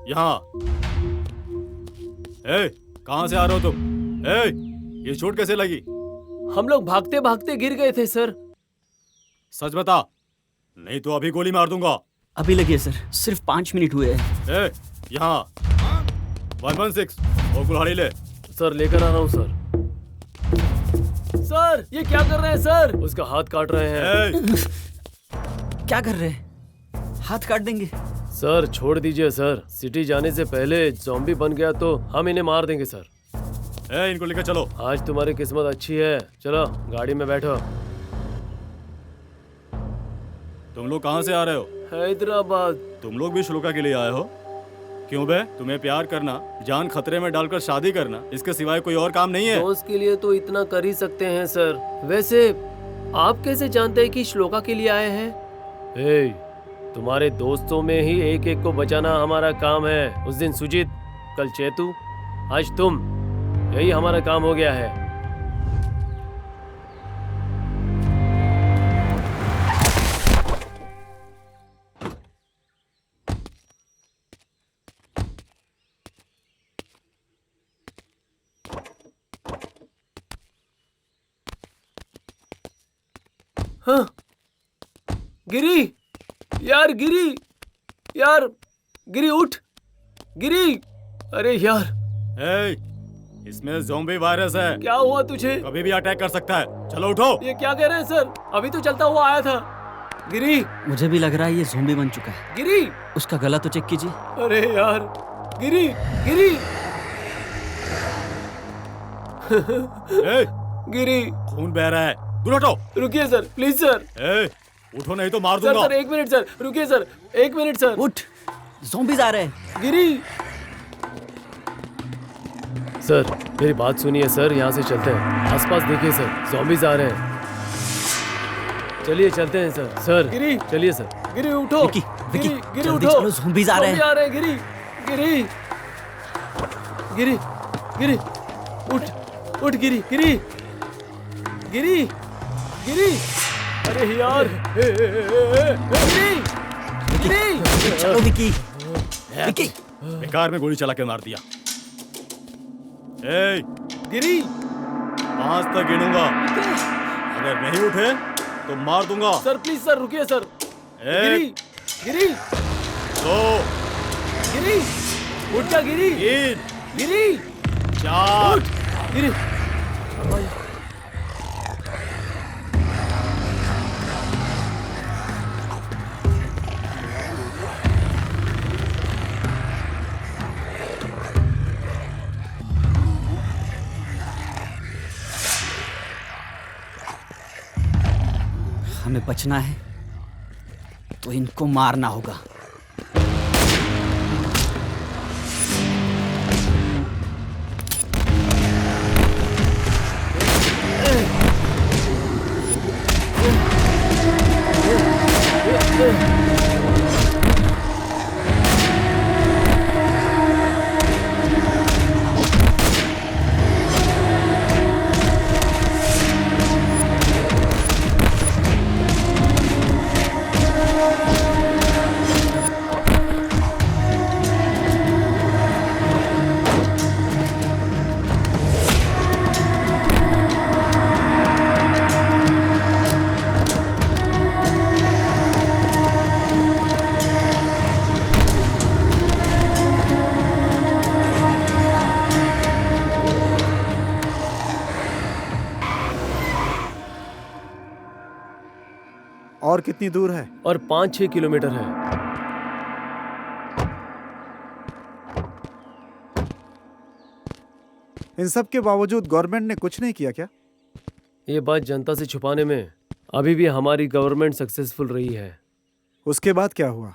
यहाँ कहाँ से आ रहे हो तुम? ये चोट कैसे लगी? हम लोग भागते भागते गिर गए थे सर। सच बता, नहीं तो अभी गोली मार दूंगा। अभी लगी है सर, सिर्फ 5 मिनट हुए हैं। यहाँ 116, वो कुल्हाड़ी ले। सर, लेकर आ रहा हूँ सर। सर, ये क्या कर रहे हैं सर? उसका हाथ काट रहे हैं। क्या कर रहे हैं? हाथ काट देंगे? सर, छोड़ दीजिए सर। सिटी जाने से पहले ज़ॉम्बी बन गया तो हम इन्हें मार देंगे सर। इनको लेकर चलो। आज तुम्हारी किस्मत अच्छी है। चलो गाड़ी में बैठो। तुम लोग कहाँ से आ रहे हो? हैदराबाद। तुम लोग भी श्लोका के लिए आए हो? क्यों बे? तुम्हें प्यार करना, जान खतरे में डालकर शादी करना, इसके सिवाय कोई और काम नहीं है? दोस्त के लिए तो इतना कर ही सकते हैं सर। वैसे आप कैसे जानते हैं कि श्लोका के लिए आए हैं? तुम्हारे दोस्तों में ही एक एक को बचाना हमारा काम है। उस दिन सुजीत, कल चेतू, आज तुम, यही हमारा काम हो गया है। हाँ, गिरी, यार गिरी, यार गिरी उठ, गिरी, अरे यार। इसमें ज़ॉम्बी वायरस है। क्या हुआ तुझे? कभी भी अटैक कर सकता है। चलो उठो। ये क्या कह रहे हैं सर? अभी तो चलता हुआ आया था। गिरी, मुझे भी लग रहा है ये ज़ॉम्बी बन चुका है। गिरी, उसका गला तो चेक कीजिए। अरे यार, गिरी, गिरी। गिरी। खून बह रहा है, दूर हटो। रुकिए सर, प्लीज सर। ए, उठो नहीं तो मार सर दूंगा। सर 1 मिनट सर, रुकिए सर, 1 मिनट सर। उठ, ज़ॉम्बीज़ आ रहे हैं। गिरी। सर मेरी बात सुनिए सर, यहाँ से चलते हैं। आसपास देखिए सर, ज़ॉम्बीज़ आ रहे हैं। चलिए चलते हैं सर। सर गिरी, चलिए सर। गिरी उठो। विकी, गिरी, गिरी जल्दी उठो। चलो, ज़ॉम्बीज़ आ रहे हैं। ज़ॉम्बी आ रहे हैं। गिरी, गिरी, गिरी, गिरी, उठ, उठ गिरी, गिरी, गिरी, गिरी। अरे यार, गिरी, गिरी। चलो विकी, विकी। बेकार में गोली चला के मार दिया। ए, गिरी। 5 तक गिनूंगा, अगर नहीं उठे तो मार दूंगा। सर प्लीज सर, रुकिए सर। 1, गिरी, गिरी, 2, गिरी, उठ जा गिरी, 3, गिरी, 4। उठ, गिरी। हमें बचना है तो इनको मारना होगा। और कितनी दूर है? और 5-6 किलोमीटर है। इन सब के बावजूद गवर्नमेंट ने कुछ नहीं किया क्या? ये बात जनता से छुपाने में अभी भी हमारी गवर्नमेंट सक्सेसफुल रही है। उसके बाद क्या हुआ?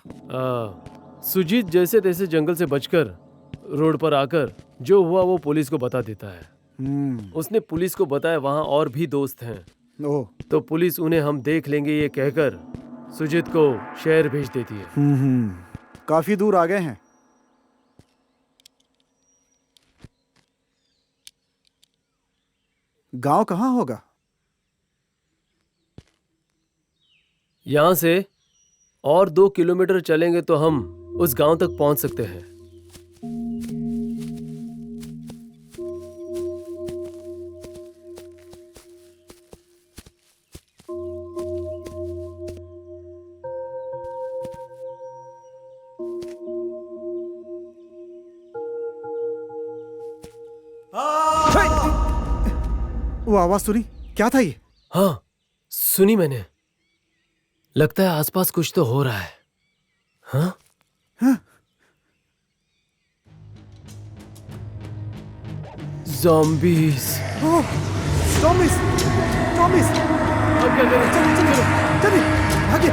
सुजीत जैसे तैसे जंगल से बचकर रोड पर आकर जो हुआ वो पुलिस को बता देता है। उसने पुलिस को बताया वहाँ और भी दोस्त हैं। ओह, तो पुलिस उन्हें हम देख लेंगे ये कहकर सुजीत को शहर भेज देती है। काफी दूर आ गए हैं। गांव कहाँ होगा? यहाँ से और 2 किलोमीटर चलेंगे तो हम उस गांव तक पहुंच सकते हैं। वो आवाज सुनी? क्या था ये? हाँ, सुनी मैंने। लगता है आसपास कुछ तो हो रहा है। हाँ? हाँ? ज़ॉम्बीज़। ओह, ज़ॉम्बीज़! ज़ॉम्बीज़! अब क्या करें? चलिए, चलिए, चलिए, भागिए!